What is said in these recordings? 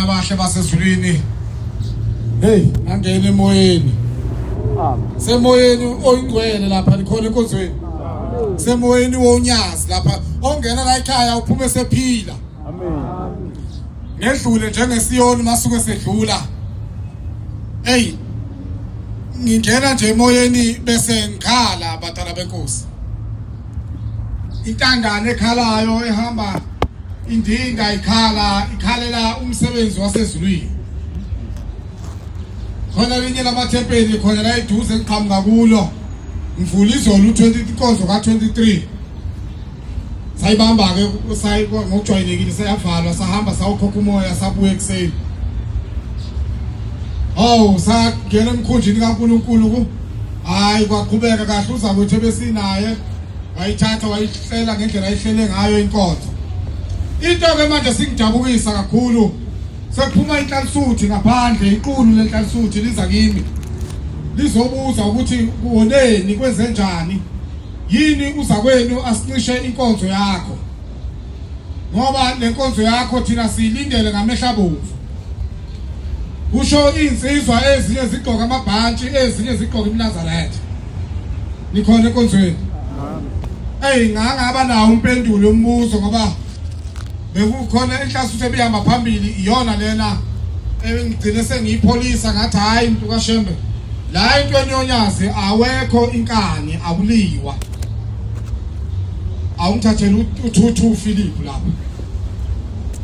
abahle basezulwini. Hey, angene emoyeni. Semoyeni oyingcwele lapha likhona enkonzweni. Semoyeni wonyazi lapha ongena la ekhaya uphume sephila. Amen. Ngedlule njengesiyoni masuke sedlula. Hey, ngingena nje emoyeni bese ngikhala abadala benkosi. Intangane ekhalayo ehamba indinga ikhalela umsebenzi wasezulwini. Khona linye lamathempeli khona la eduze ngiqhamuka kulo. Ngivula izolo u20 inkonzo ka23. Sayibamba ke sayi ngokujwayelekile sayavalwa sahamba sawukhokha umoya sabuye ekseni. Oh, sagena emkhunjini kaNkulunkulu ku. Hayi kwaqhubeka kahle uzakwethu besinaye. Wayithatha wayihlela ngendlela ayihlele ngayo inkonzo. Into ke manje singijabukisa kakhulu. Sekuphuma inhlansuthi ngaphandle iqulu lenhlansuthi liza kimi. Lizobuza ukuthi kuwoneni kwenze njani? Yini uza kwenu asicishe inkonzo yakho? Ngoba lenkonzo yakho thina siyilindele ngamehla bovu. Kusho insizwa ezinye zigqoka amabhantshi ezinye zigqoka iMnazaretha. Nikhona enkonzweni. Hey ngangaba nawo umpendulo umbuzo ngoba bekukhona inhlansuthi ebihamba phambili iyona lena engigcine sengiyipholisa ngathi hayi umuntu kaShembe la into enyonyazi awekho inkani akuliwa. Awungithathela u22 Philip lapha.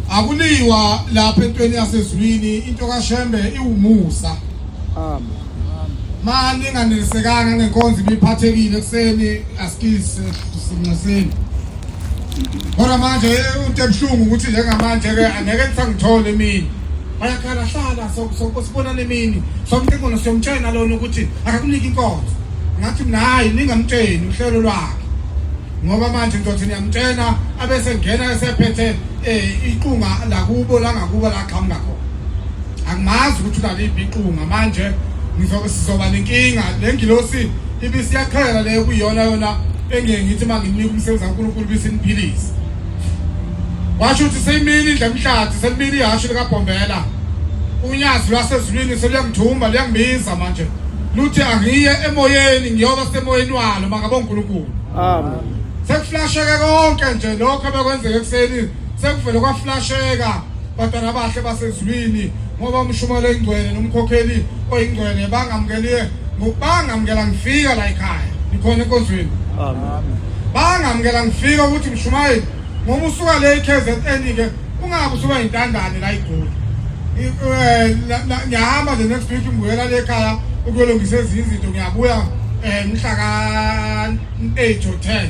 Akuliwa lapha entweni yasezulwini into kaShembe iwumusa. Amen. Manje nginganisekanga ngenkonzo ibiphathekile ekseni asikise simnaseni. Kodwa manje into ebhlungu ukuthi njengamanje ke angeke ngisangithole mina. Bayakhala hlala sokubona nemini. Somqingo siyomtshena lona ukuthi akakuniki inkonzo. Ngathi mina hayi ningamtsheni uhlelo lwakhe. Ngoba manje ngizothi niyamtshena abese ngena esephethe iqunga la kubo la ngakubo la qhamuka khona. Angimazi ukuthi ulaliphi iqunga manje ngizobe sizoba nenkinga lengilosi ibisiyakhela leyo kuyona yona engeke ngithi manginika umsebenzi kaNkulunkulu bisiniphilisa. Washo ukuthi seyimini indle emhlathi selimini ihashe likaBhombela. Unyazi lwasezulwini seliyangithumba liyangibiza manje. Luthi angiye emoyeni ngiyoba semoyeni walo makabo uNkulunkulu. Amen. Sekuflasheke konke nje lokho abekwenzeka ekseni sekuvele kwaflasheka bantwana abahle basezulwini ngoba umshumela engcwele nomkhokheli oyingcwele bangamukeliye ngokubangamukela ngifika la ekhaya. Nikhona enkonzweni. Amen. Bangamukela ngifika ukuthi mshumayeli ngoba usuka le KZN ke ungabe usuka intandane la iGoli. Ngiyahamba the next week ngibuyela le ekhaya ukuyolungisa izinto ngiyabuya mhla ka8 or 10.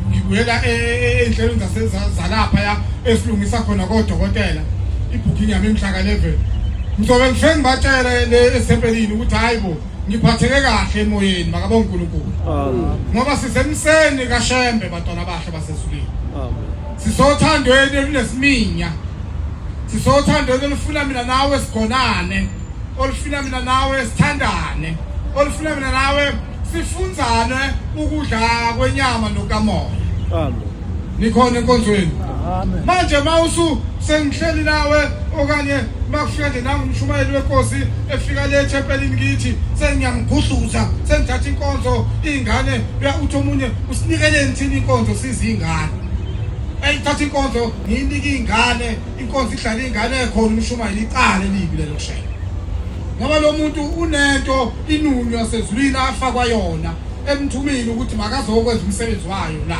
Ngibuyela enhlelweni zalapha ya esilungisa khona kodokotela ibooking yami mhla ka11. Ngizobe ngifike ngibatshela le esempelini ukuthi hayibo ngiphatheke kahle emoyeni makabo uNkulunkulu. Ngoba sisemseni kaShembe bantwana abahle basezulwini. Sisothandweni elinesiminya. Sisothandweni olufuna mina nawe sigonane, olufuna mina nawe sithandane, olufuna mina nawe sifunzane ukudla kwenyama nokamoya. Amen. Nikhona enkonzweni. Amen. Manje mawusu sengihleli nawe okanye makufika nje nami umshumayeli wenkosi efika le ethempelini kithi sengiyangigudluza sengithatha inkonzo ingane uthi omunye usinikele nithini inkonzo sizingane. Ayithatha inkonzo nginika ingane inkonzo ihlala ingane ekhona umshumayeli iqale libi lelo shela. Ngoba lo muntu unento inunyu yasezulwini afakwa yona emthumini ukuthi makazokwenza umsebenzi wayo la.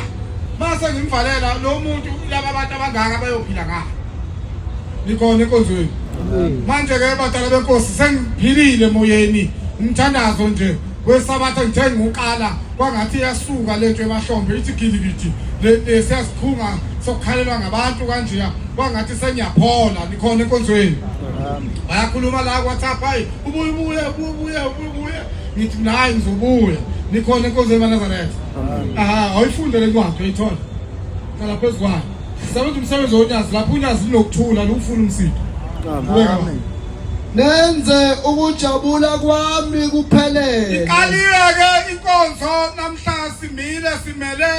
Mase ngimvalela lo muntu laba abantu abangaka bayophila ngakho. Nikhona enkonzweni. Manje ke batala benkosi sengiphilile emoyeni. Umthandazo nje wesabatha ngithe ngiqala kwangathi yasuka lento emahlombe ithi gilikidi le siyasikhunga sokukhalelwa ngabantu kanje kwangathi sengiyaphola. Nikhona enkonzweni. Bayakhuluma la WhatsApp hayi ubuye ngithi nayi ngizobuya. Nikhona enkonzweni eMnazaretha. Awuyifunde lencwadi uyithola. Kala phezu kwayo. Sisebenza umsebenzi wonyazi lapho unyazi linokuthula lufuna umsitho. Amen. Nenze ukujabula kwami kuphelele. Iqaliwe ke inkonzo namhla simile simele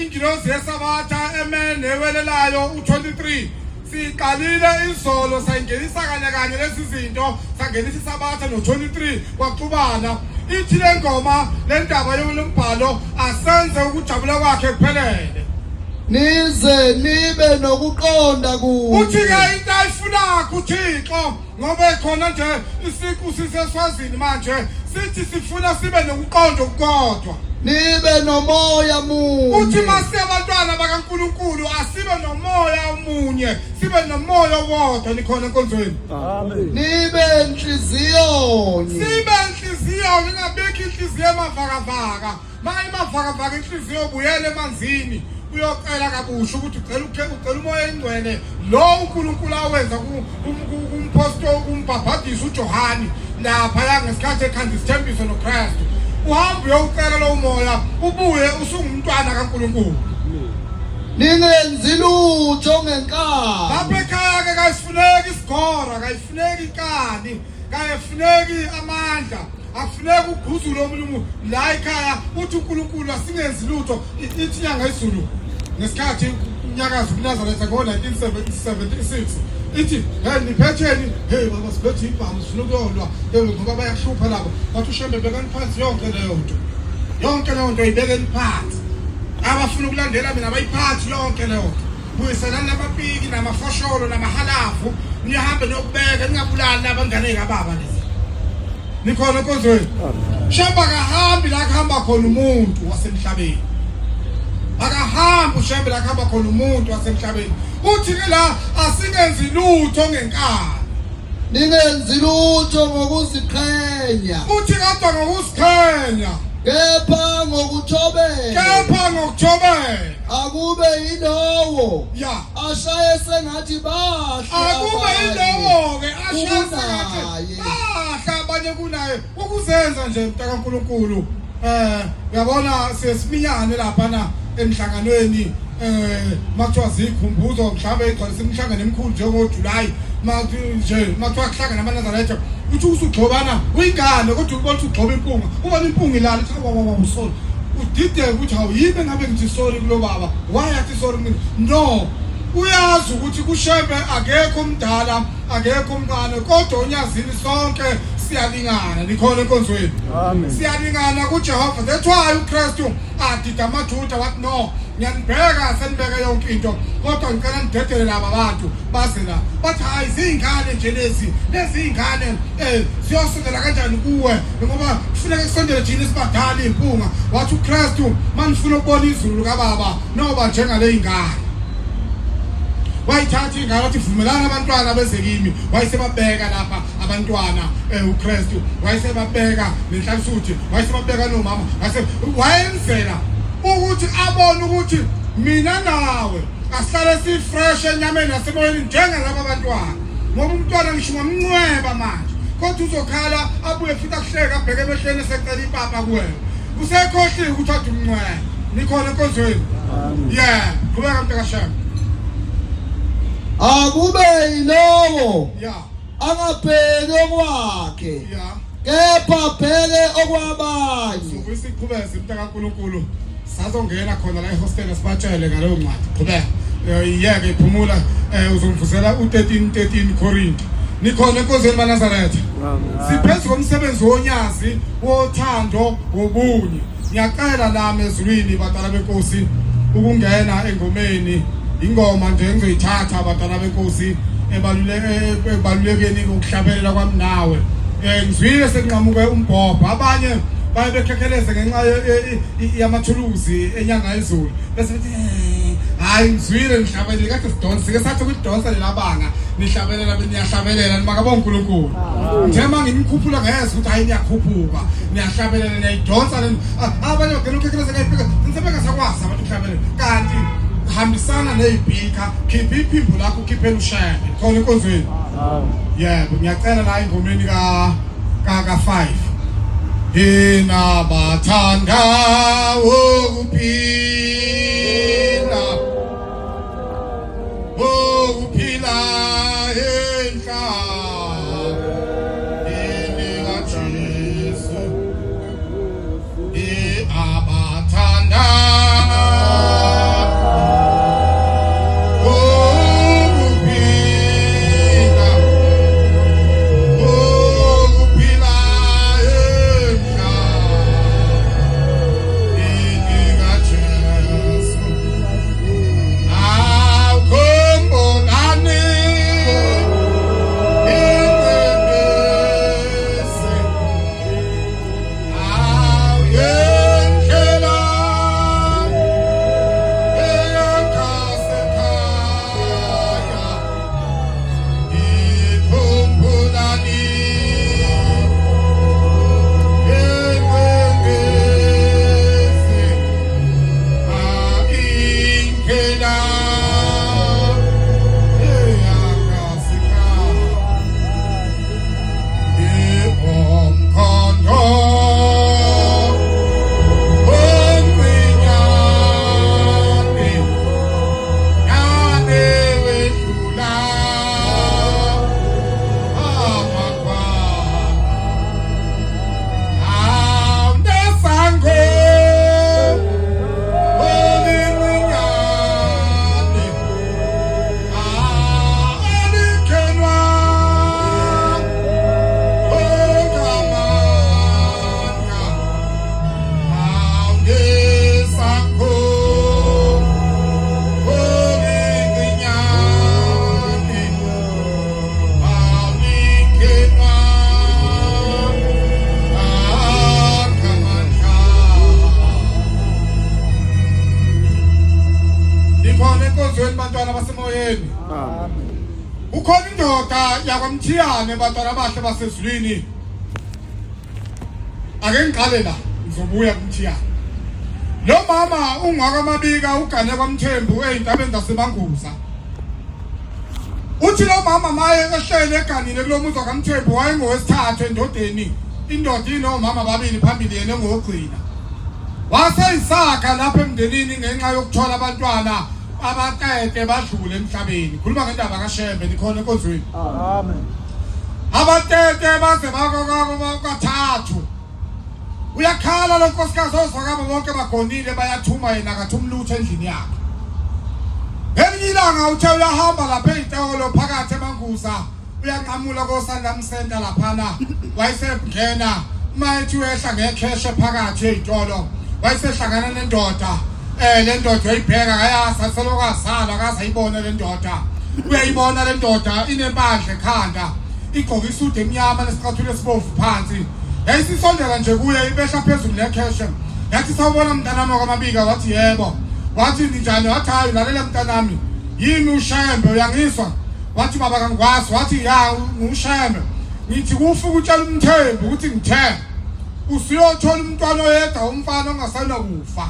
ingilosi yesabatha emene ewelelayo u23 siqalile izolo sayingenisa kanye lezi zinto sangenisa isabatha no23 kwaxubana ithi le ngoma le ndaba yombhalo asenze ukujabula kwakhe kuphelele nize nibe nokuqonda uthi ke into ayifuna uThixo ngoba ekhona nje isiqu siseswazini manje sithi sifuna sibe nokuqonda okukodwa nibe nomoya munye uthi mase abantwana bakaNkuluNkulu asibe nomoya omunye sibe nomoya wodwa nikhona enkonzweni amen nibe inhliziyo ngingabeki inhliziyo emavakavaka maye emavakavaka inhliziyo ubuyele emanzini uyocela kabusha ukuthi ucela umoya engcwele lo uNkulunkulu awenza kumpostoli kumbhabhadisa uJohani lapha ngesikhathi ekhanda isithembiso noKristu uhambe uyocela lo umoya ubuye usungumntwana kaNkulunkulu ningenzi lutho ngenkani lapha ekhaya ke kayifuneki isigora kayifuneki inkani kayifuneki amandla akufuneki uGuzulu omunye la ekhaya uthi uNkulunkulu asingenzi lutho ithi inyanga izulu ngesikhathi unyakazi kuNazaretha ngo1976 ithi hey niphetheni hey baba siphethe ibhamu sifuna ukuyolwa ngoba bayahlupha labo bathi uShembe bekani phansi yonke leyo nto ibekeni phansi abafuna ukulandela mina bayiphathi yonke leyo nto buyiselana namapiki namafosholo namahalafu nihambe nokubeka ningabulali labangane kababa lezi nikhona enkonzweni Shembe akahambi la kuhamba khona umuntu wasemhlabeni akahambi uShembe la kuhamba khona umuntu wasemhlabeni uthi ke la asingenzi lutho ngenkani ningenzi lutho ngokuziqhenya uthi kodwa ngokuziqhenya kepha ngokuthobeka akube yilowo ashaye sengathi bahle akube yilowo ke ashaye sengathi bahle abanye kunaye ukuzenza nje mntakaNkulunkulu uyabona sesiminyane lapha na emhlanganweni makuthiwa zikhumbuzo mhlawumbe igcwalisa imihlangano emikhulu njengoJuly makuthiwa kuhlangana amaNazaretha uthi usugxobana uyingane kodwa ubona ukuthi ugxoba impunga ubona impunga ilala usolo udideke ukuthi awuyibe ngabe ngithi sorry kulo baba why athi sorry mina no uyazi ukuthi kuShembe akekho omdala akekho omncane kodwa onyazini sonke siyalingana nikhona enkonzweni amen siyalingana kuJehova that's why uKristu adida amaJuda wathi no ngiyanibheka senibeke yonke into kodwa ngicela nidedele laba bantu base la bathi hayi izingane nje lezi izingane siyosondela kanjani kuwe ngoba kufuneka kusondele thina isibadala impunga wathi uKristu manifuna ukubona izulu kababa noba njengale izingane wayithatha ingane wathi vumelana abantwana beze kimi wayesebabeka lapha abantwana uKristu wayesebabeka nenhlansuthi wayesebabeka nomama wayenzela ukuthi abone ukuthi mina nawe asihlale sifresh enyameni nasemoyeni njengalabo abantwana ngoba umntwana ngisho ngomncweba manje kodwa uzokhala abuye futhi akuhleka abheke emehlweni secela ipapa kuwena usekhohliwe ukuthi athi umncweba nikhona enkonzweni qhubeka mntakaShembe akube yilowo angabheke okwakhe kepha bheke okwabanye sokusiqhubeza mntakaNkulunkulu sazongena khona la ehostel sibatshele ngaleyo ncwadi qhubeka yeke iphumula uzomvusela u13 Korinto nikhona enkonzweni maNazaretha siphethe ngomsebenzi wonyazi wothando wobunye ngiyacela nami ezulwini batala benkosi ukungena engomeni ingoma nje engizoyithatha abantwana benkosi ebalulekeni ukuhlabelela kwami nawe ngizwile sekunqamuke umbhobho abanye baye bekhekheleze ngenxa yamathuluzi enyanga yezulu bese bethi hayi ngizwile nihlabelele kade sidonsa ke sathi ukudonsa lelabanga nihlabelela beniyahlabelela nimakabonga uNkulunkulu njema ngimkhuphula ngeze ukuthi hayi niyakhuphuka niyahlabelela niyayidonsa abanye bagena ukhekheleze ngayifika nisebeka sakwazi abantu ukuhlabelela kanti hambisana nezibhika khipha iphimbo lakho ukhiphela uShembe khona enkonzweni yebo ngiyacela la ingomeni ka 5 hina bathanda ukuphila enhla enika Jesu abathanda indoda yakwaMthiyane bantwana bahle basezulwini ake ngiqale la ngizobuya kuMthiyane lo mama ungakaMabika ugane kwaMthembu ezintabeni zaseManguza uthi lo mama maye ehlele eganile kulomuzi kaMthembu wayengowesithathu endodeni indoda inomama babili phambili yena engogcina waseyisakha lapha emndenini ngenxa yokuthola abantwana abatete badlule emhlabeni khuluma ngendaba kaShembe nikhona enkonzweni Amen. abatete baze bakathathu uyakhala lo nkosikazi ozwakabo bonke bagonile bayathuma yena akathuma lutho endlini yakhe ngelinye ilanga uthe uyahamba lapha ezitolo phakathi eManguza uyanqamula koSandam Center laphana wayesengena mayithi wehla ngekheshe phakathi ezitolo wayesehlangana nendoda le ndoda uyibheka ayasa selokazala akazayibona le ndoda uyayibona le ndoda inempandla ekhanda igqoka isudu emnyama nesicathulo esibomvu phansi yayisisondela nje kuye ibehla phezulu nekheshe yathi sawubona mntanami wakaMabika wathi yebo wathi njani wathi hayi lalela mntanami yimi uShembe uyangizwa wathi baba kangikwazi wathi ya uShembe ngithi kufa ukutshela uMthembu ukuthi ngithe usiyothola umntwana oyedwa umfana ongasayina kufa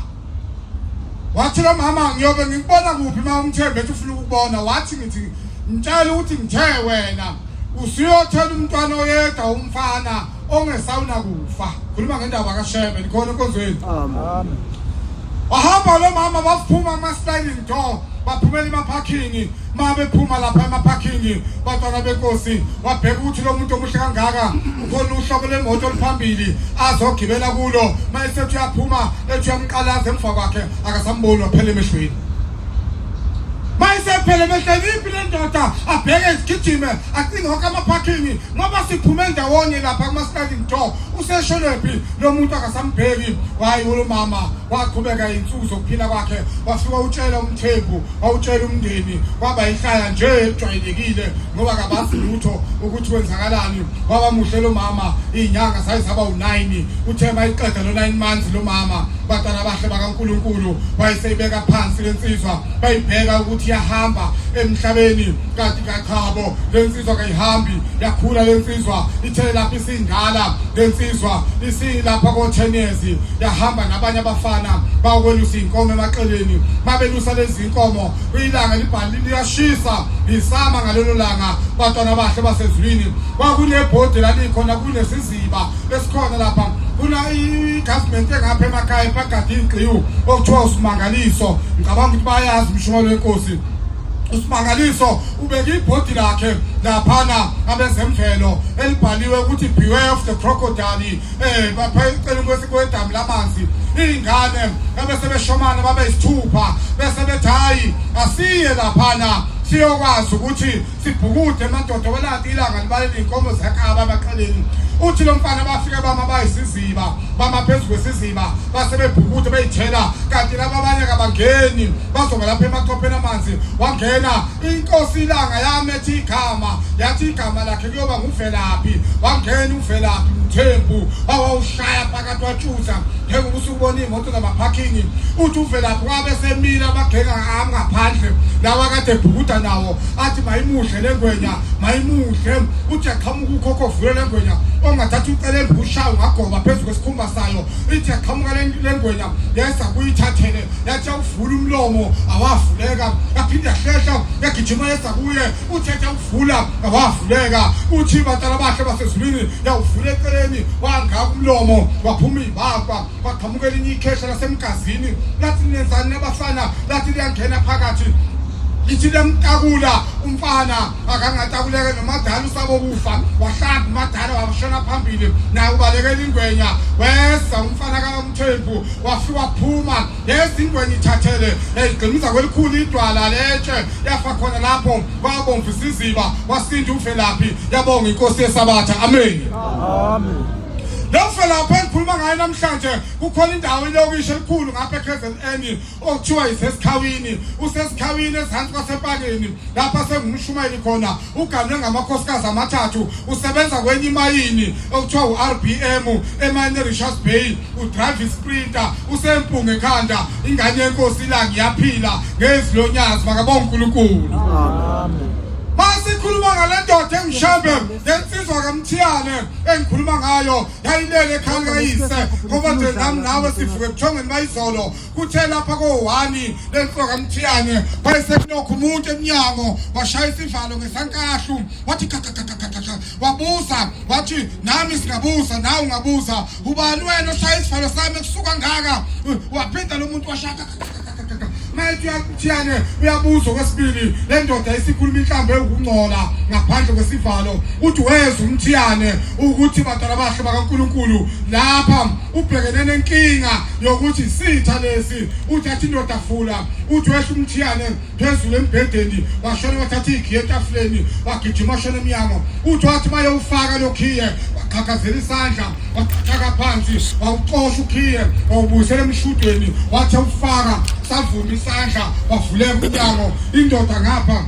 wathi lo mama ngiyobe ngikubona kuphi ma uMthembu ethi ufuna ukubona wathi ngithi ngitshela ukuthi ngithe wena usiyothola umntwana oyedwa umfana ongesawuna kufa khuluma ngendaba kaShembe nikhona enkonzweni Amen. wahamba lo mama baphuma ama-sliding door baphumela emaparking mabephuma lapha emaparking bantwana benkosi wabheka ukuthi lo muntu omuhle kangaka ukhona uhlobo lemoto oluphambili azogibela kulo mayesethi uyaphuma ethi uyamqalaza emva kwakhe akasamboni waphela emehlweni mayisephele emehlweni iphi le ndoda abheke izigijime acinge wonke amaparking ngoba siphume ndawonye lapha kuma-sliding door usesholephi lo muntu akasambheki wayi lo mama waqhubeka iy'nsuku zokuphila kwakhe wafika utshela uMthembu wawutshela umndeni kwaba yihlaya nje ejwayelekile ngoba kabazi lutho ukuthi kwenzakalani waba muhle lo mama iy'nyanga zaba u9 uthe mayiqeda lo 9 months lo mama bantwana bahle bakaNkulunkulu wayeseyibeka phansi lensizwa bayibheka ukuthi yahamba emhlabeni kanti kachabo lensizwa kayihambi yakhula lensizwa ithe lapha isindala lensizwa isilapha ko10 years yahamba nabanye abafana bawukwelusa inkomo emaxeleni babelusa lezi inkomo kuyilanga libhali liyashisa isama ngalelo langa bantwana bahle basezulwini kwakunebhodi lalikhona kunesiziba esikhona lapha kuna i-government engapha emakhaya phakathi igqiwu okuthiwa usimangaliso ngicabanga ukuthi bayazi umshumelo wenkosi usimangaliso ubeka ibhodi lakhe laphana abezemvelo elibhaliwe ukuthi beware of the crocodile bapha eceleni kwedamu lamanzi iy'ngane abesebeshomana babeyisithupha bese bethi hayi asiye laphana siyokwazi ukuthi sibhukude emadoda welathi ilanga libalele iy'nkomo zakhaba amaxeleni uthi lo mfana bafike bama bayisiziba bama phezu kwesiziba basebebhukude beyithela kanti laba abanye kabangeni bazoba lapha emachopheni amanzi wangena inkosi ilanga yamethi igama yathi igama lakhe kuyoba nguVelaphi wangena uVelaphi Mthembu wawushaya phakathi watshuza njengoba usubona imoto zamaparking uthi uVelaphi wabe semila bagenga ngaphandle lawa kade ebhukuda nawo athi mayimuhle lengwenya mayimuhle uthi aqhamuka ukhokho ovule lengwenya ongathatha ucele embushayo ngagoba phezu kwesikhumba sayo ithi aqhamuka lengwenya yesa kuyithathele yathi awuvula umlomo awavuleka yaphinde yahlehla yagijima yesa kuye uthethe uvula awavuleka uthi bantwana bahle basezulwini yawuvula eceleni wangaka umlomo waphuma ibakwa waqhamuka elinye ikhesha lasemgazini lathi nenzani nabafana lathi liyangena phakathi lithi lemtakula umfana akangatakuleke nomadala usabo kufa wahlamba umadala washona phambili naye ubalekela ingwenya wesa umfana kaMthembu wafika waphuma lezingwenya ithathele egqimiza kwelikhulu idwala letshe yafa khona lapho kwabomvu isiziba wasinda uVelaphi yabonga inkosi yesabatha amen Amen. lo Velaphi engikhuluma ngayo namhlanje kukhona indawo ilokishi elikhulu ngapha eKZN okuthiwa isesikhawini usesikhawini ezantsi kwasempakeni lapha sengumshumayeli khona ugamle ngamakhosikazi amathathu usebenza kwenye imayini okuthiwa uRBM eMine Richards Bay udrive isprinter usempunga ekhanda ingane yenkosi la ngiyaphila ngezilonyazi makabonga uNkulunkulu Amen. masikhuluma ngale ndoda engishembe lensizwa kaMthiyane engikhuluma ngayo yayilele ekhaya likayise ngoba nje nami nawe sivuke ebuthongweni bayizolo kuthe lapha ko1 lensizwa kaMthiyane bayisekunokho umuntu eminyango washaya isivalo ngesankahlu wathi kakakakaka wabuza wathi nami singabuza nawe ungabuza ubani wena oshaya isivalo sami kusuka ngaka waphinda lo muntu washaka manje uyakuthiyane uyabuza kwesibili le ndoda isikhuluma inhlambe ukungcola ngaphandle kwesivalo uthi weza uMthiyane ukuthi badala bahle bakaNkuluNkulu lapha ubhekene nenkinga yokuthi sitha lesi uthi athi indoda fula uthi wehla uMthiyane phezulu embhedeni washona wathatha igiye etafuleni wagijima washona eminyango uthi wathi maye ufaka lokhiye wakhakhazela isandla waqhaqha phansi wawuxosha ukhiye wawubuyisela emshudweni wathi ufaka savuma isandla wavuleka umnyango indoda ngapha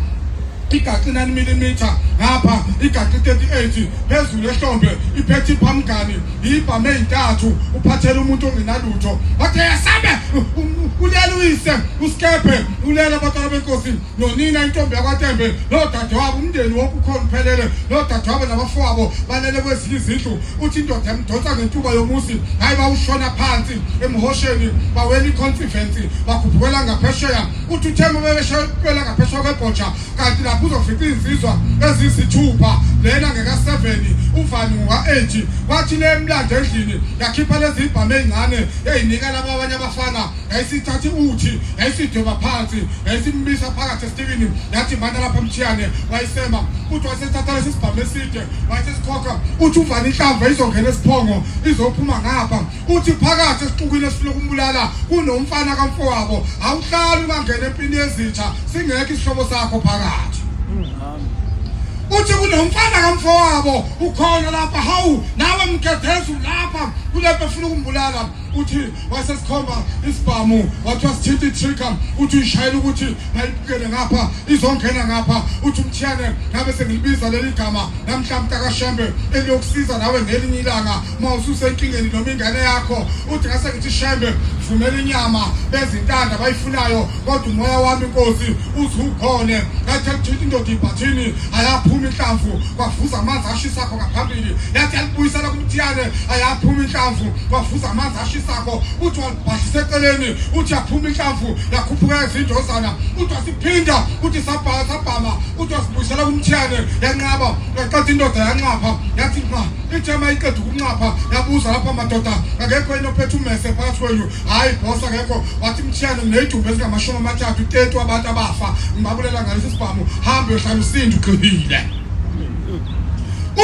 igaxi 9 mm ngapha igaxi 38 phezulu ehlombe iphethe iphamgani ibhame ezintathu uphathele umuntu ongenalutho wathi yasabe ulela uyise uskepe ulela abatwana benkosi nonina intombi yakwaTembe lo dadewabo umndeni wonke ukhona uphelele lo dadewabo nabafowabo balele kwezinye izindlu uthi indoda yamdonsa ngentuba yomusi hayi bawushona phansi emhosheni bawela iconference bakhuphukela ngaphesheya uthi uThemba bebeshayela ngaphesheya kwebhotsha kanti lapho uzofica izizwa ezisithupha lena ngeka7 uvani wa8 wathi lemlando endlini yakhipha lezi ibhame ezincane ezinika laba abanye abafana yayisithatha uthi yayisidweba phansi yayisimbisa phakathi estikini yathi manje lapha Mthiyane wayisema uthi wasithatha lesi sibhame eside wayesikhokha uthi uvani inhlamvu izongena esiphongo izophuma ngapha uthi phakathi esixukwini esifuna ukumbulala kunomfana kamfowabo awuhlali ungangena empini yezitha singekho isihlobo sakho phakathi uthi kunomfana kamfowabo ukhona lapha hawu nawe mgedeza lapha kulepha ufuna ukumbulala uthi wasesikhomba isibhamu wathi wasithinta itrigger uthi uyishayela ukuthi mayibukele ngapha izongena ngapha uthi uMthiyane ngabe sengilibiza leli gama namhlanje kaShembe eliyokusiza nawe ngelinye ilanga mawususenkingeni noma ingane yakho uthi ngase ngithi Shembe vumela inyama bezintanda bayifunayo kodwa umoya wami inkosi uthi ukhona yathi akuthi indoda ibhathini ayaphuma inhlamvu kwavuza amanzi ashisakho ngaphambili yathi alibuyisela kuMthiyane ayaphuma inhlamvu kwavuza amanzi ashisakho uthi walibhashisa eceleni uthi yaphuma inhlamvu yakhuphuka izindozana uthi wasiphinda uthi sabhama uthi wasibuyisela kuMthiyane yanqaba yaqeda indoda yanqapha yathi ithema iqeda ukunqapha yabuza lapha madoda akekho enophethe umese phakathi kwenu hayi boss akekho wathi Mthiyane nginedumbe ezingama30 30 abantu abafa ngibabulela ngalesi sibhamu hambe uhlala usinda uqhubile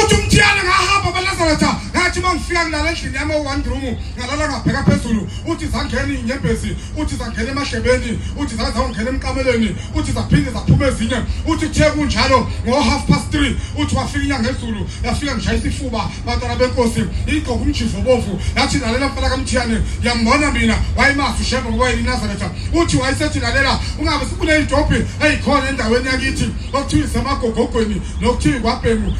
uthi uMthiyane ngahamba baLazaretha ngathi mangifika ngilala endlini yami o1 room ngalala ngabheka phezulu uthi zangena inyembezi uthi zangena emahlebeni uthi zangena emkameleni uthi zaphinde zaphuma ezinye uthi the kunjalo ngo3:30 uthi wafika inyanga ezulu yafika ngishayisa ifuba bantwana benkosi igqoka umjifo bovu yathi lalela mfana kaMthiyane yambona mina wayimasa uShembe ngoba yiNazaretha uthi wayesethi lalela ungabe sikune idophi eyikhona endaweni yakithi okuthiwa isemagogogweni nokuthiwa kwaBhemu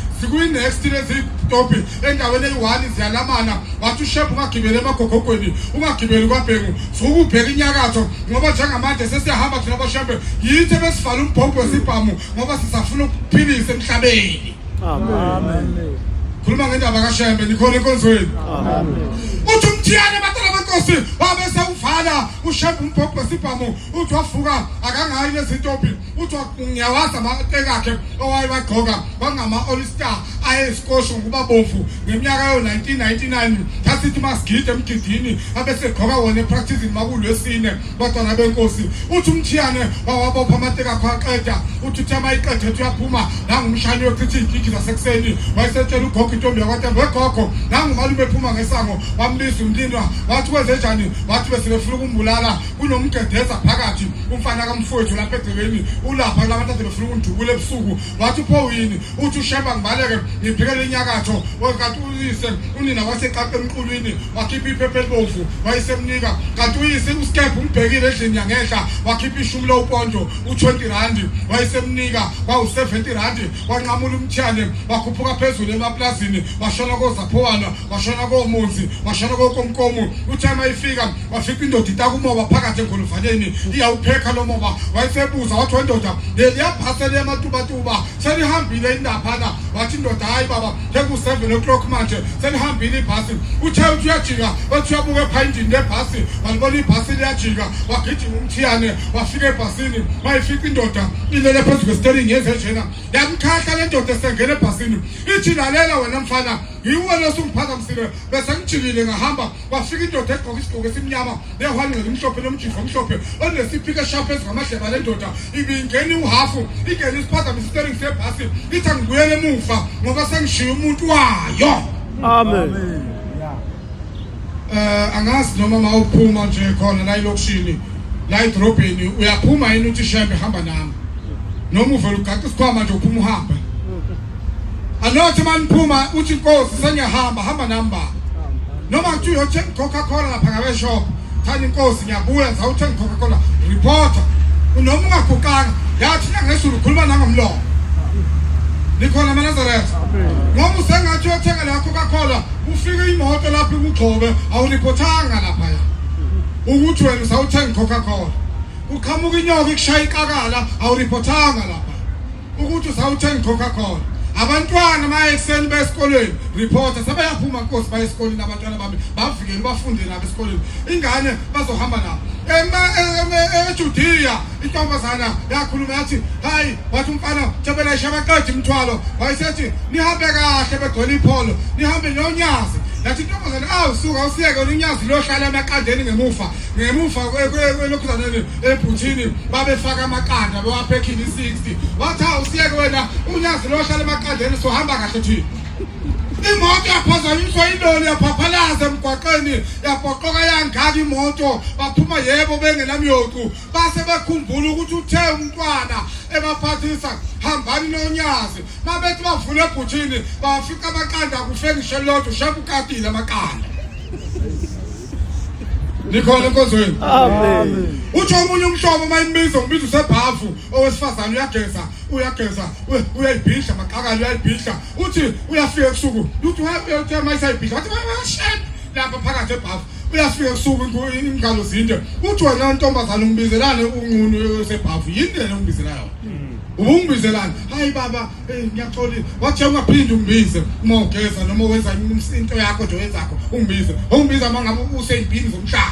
next lezi topi endaweni eyi1 ziyalamana wathi uShembe ungagibele emagogogweni ungagibeli kwaBhemu futhi ubheka inyakatho ngoba njengamanje sesiyahamba thina boShembe yithi besivala umbhobho wesibhamu ngoba sisafuna ukuphilisa emhlabeni amen khuluma ngendaba kaShembe nikhona enkonzweni amen uthi uMthiyane batala benkosi wabese uvala uShembe umbhobho wesibhamu uthi wafuka akangayi lezitopi uthi ngiyawaza amateka akhe owayebagqoka bangama All Star ayesikosho ngubabomvu ngeminyaka yo1999 yasithi masigide emgidini abese gqoka wona epracticing makulwesine batwana benkosi uthi uMthiyane wawabopha amateka akhe aqeda uthi thema iqede uyaphuma nangumshani yokuthi igigi zasekuseni wayesetshela ugogo intombi yakwaTembe wegogo nangumalume ephuma ngesango wamlisa umlindwa wathi kwenze njani wathi bese befuna ukumbulala kunomgedeza phakathi umfana kaMfowethu lapha egcekeni ulapha labantu befuna ukundubula ebusuku wathi pho yini uthi uShembe ngibaleke ngiphikele inyakatho kanti uyise unina waseqaphe emqulwini wakhipha iphepha elibomvu wayesemnika kanti uyise uSkep umbhekile endlini yangehla wakhipha ishumi loponjo u20 rand wayesemnika kwawu70 rand wanqamula umthiyane wakhuphuka phezulu emaplazini washona koZaphowana washona koMonzi washona koKomkomo uthama ifika wafika indoda itakumoba phakathi engolufaneni iyawuphekha lo moba wayesebuza wathi wendoda liyabhasele ematubatuba selihambile indaphana wathi indoda hayi baba seku7 o'clock manje selihambile ibhasi uthe uyajika wathi uyabuka ephayindini lebhasi walibona ibhasi liyajika wagijima umthiyane wafika ebhasini mayifika indoda ilele phezu kwesitering yenze njena yamkhahla le ndoda esengena ebhasini ithi lalela wena mfana yiwe losungiphazamisile bese ngijikile ngahamba wafika indoda egqoka isigqoko esimnyama nehwani ngelimhlophe nomjifo omhlophe onesipika eshaphe ezingamadleba le ndoda ibingena uhafu ingena isiphazamisa isitering sebhasi ithi angibuyele emuva ngoba sengishiye umuntu wayo. Amen. Angazi noma mawuphuma nje khona la elokishini la edrobheni uyaphuma yini uthi shembe hamba nami noma uvela ugaqa isikhwama nje uphuma uhambe anothi maniphuma uthi inkosi sengiyahamba hamba nami ba noma kuthi uyothenga Coca-Cola lapha ngabe shop thani inkosi ngiyabuya zawuthenga Coca-Cola reporter noma ungagukanga yathi ngesulu ukhuluma nangomlomo nikhona eNazaretha ngoba usengathi uyothenga la Coca-Cola ufike imoto lapha ukugcobe awuripothanga lapha ukuthi wena usawuthenga Coca-Cola uqhamuka inyoka ikushaya ikakala awuripothanga lapha ukuthi usawuthenga Coca-Cola abantwana mayekuseni besikolweni reporter sebeyaphuma inkosi baye esikoleni abantwana bami bavikele bafunde lapha esikoleni ingane bazohamba nabo eJudiya intombazana yakhuluma yathi hayi wathi umfana thebela shabaqedi imthwalo wayesethi nihambe kahle begcwele ipholo nihambe nonyazi yathi intombazana awusuka usiyeke unyazi lohlala emaqandeni ngemuva kwelokhuzaneni ebhuthini babefaka amaqanda bewaphekile 60 wathi awusiyeke wena unyazi lohlala emaqandeni sohamba kahle thina imoto yaphazanyiswa iloli yaphaphalaza emgwaqeni yapoqoka yangaka imoto baphuma yebo bengenamyocu base bekhumbula ukuthi uthe umntwana ebaphathisa hambani nonyazi mabethi bavule ebhuthini bafika amaqanda kufeka ishelotho shapukatile amaqanda nikhona enkozweni. Amen. Uthi omunye umhlobo mayimbiza umbiza usebhavu owesifazane uyageza uyayibhidla maqakala uyayibhidla uthi uyafika ebusuku uthi uyothe mayisayibhidla wathi bayashaya lapha phakathi ebhavu uyafika ebusuku ingalo zinde uthi wena ntombazana ungibizelane unqunu yosebhavu yini le ungibizelayo ubungibizelana hayi baba ngiyaxolisa wathi ungaphindi ungibize uma ugeza noma wenza into yakho nje wenzakho ungibiza mangabe useyibhini zomhlaba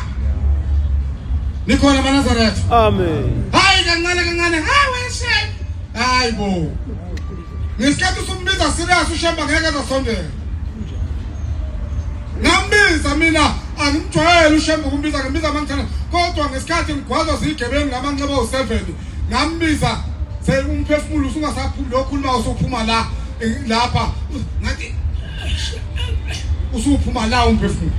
nikhona eNazaretha. Amen. Hayi kancane weshe hayi bo ngesikhathi usumbiza serious ushemba ngeke azosondela ngambiza mina angimjwayele ushemba ukumbiza ngembiza mangithana kodwa ngesikhathi ngigwazwa zigebengu lamanxeba u7 ngambiza umphefumulo usungasaphumi lokhuluma usuphuma lapha ngathi usuphuma la umphefumulo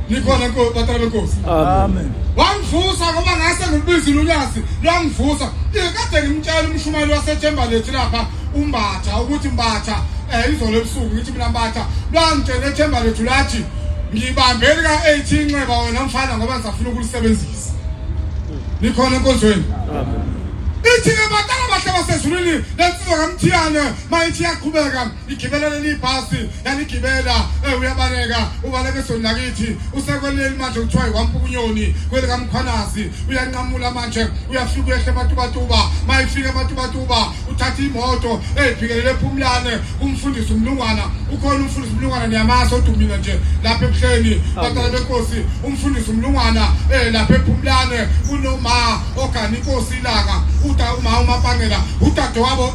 nikhona batala benkosi. Amen. Wangivusa ngoba ngase ngibizile unyasi lwangivusa kade ngimtshela umshumali waseThembalethu lapha umbatha ukuthi mbatha izolo ebusuku ngithi mina mbatha lwangitshela eThembalethu lathi ngibambeli ka18 nxeba wena mfana ngoba ngizafuna ukulisebenzisa nikhona enkonzweni. Amen. Ithi abatala bahle basezulwini lensizwa kaMthiyane mayithi yaqhubeka igibelele ibhasi yaligibela uyabaleka ubaleke sonlakithi usekweleli manje kuthiwa ikwampukunyoni kwele kaMkhwanazi uyanqamula manje uyafika uyehle ematubatuba mayifika ematubatuba uthatha imoto ebhikelele ePhumlane umfundisi umlungwana ukhona umfundisi umlungwana niyamaso odumile nje lapha ebuhleni batala benkosi umfundisi umlungwana lapha ePhumlane unoma ogani inkosi ilanga uma umapangela utade wabo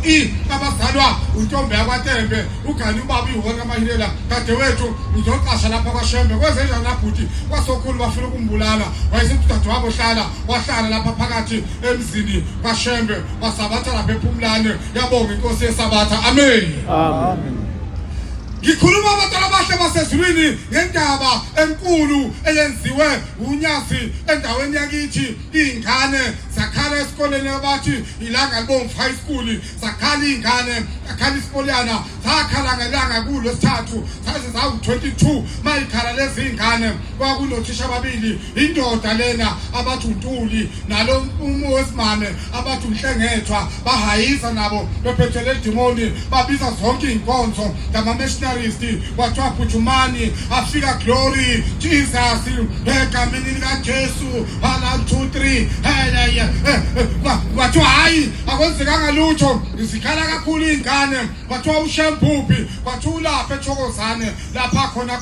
abazalwa untombe yakwaTembe ugani ubaba ihona kamahilela kade wethu uzoqasha lapha kwaShembe kwezenja nabhuti kwasokhulu bafuna ukumbulala wayesethi udade wabo wahlala lapha phakathi emzini kwaShembe wasabatha lapha ePhumlane yabonga inkosi yesabatha. Amen. Amen. Ngikhuluma abatala bahle basezulwini ngendaba enkulu eyenziwe unyasi endaweni yakithi ingane sakhala esikoleni abathi ilanga libomvu high school, sakhala ingane, sakhala isikolana, sakhala ngelanga kuLwesithathu, saze zawu-22 mayikhala lezi ingane kwakunothisha ababili, indoda lena abathi uNtuli nalo wesimame abathi uMhlengethwa, bahayisa nabo bephethe le demoni, babiza zonke inkonzo ngama-missionaries, kwathiwa phujumani afika glory Jesus egameni likaJesu 1 2 3 kwathiwa hayi akwenzekanga lutho, zikhala kakhulu ingane, kwathiwa uShempuphi, kwathiwa ulapha eThokozane lapha khona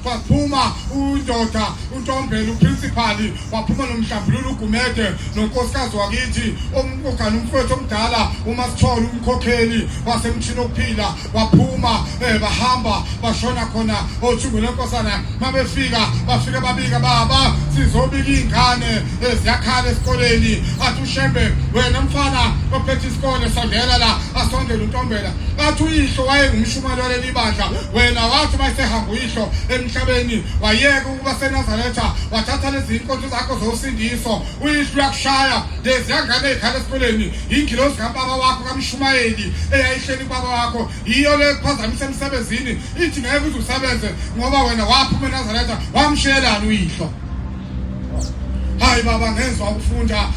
kwaphuma undoda uNtombela uprincipal, waphuma nomhlambululo uGumede nonkosikazi wakithi umkogana umfowethu omdala uMasithole umkhokheli wasemthini okuphila, waphuma bahamba bashona khona othungu lenkosana. Mabefika bafika babika baba sizobika ingane ziyakhala esikoleni, athi uShembe wena mfana ophethe isikole sondela la, asondela uNtombela, athi uyihlo wayengumshumali waleli bandla, wena wathi mayisehamba uyihlo emhlabeni wayeka ukuba seNazaretha, wathatha lezi inkonzo zakho zosindiso, uyihlo uyakushaya lezi yangane ezikhala esikoleni, ingilosi kababa wakho kaMshumayeli eyayihleli kubaba wakho, yiyo le kuphazamisa emsebenzini, ithi ngeke uze usebenze ngoba wena waphuma eNazaretha wamshiyelana uyihlo. Hayi baba ngezwe ukufunda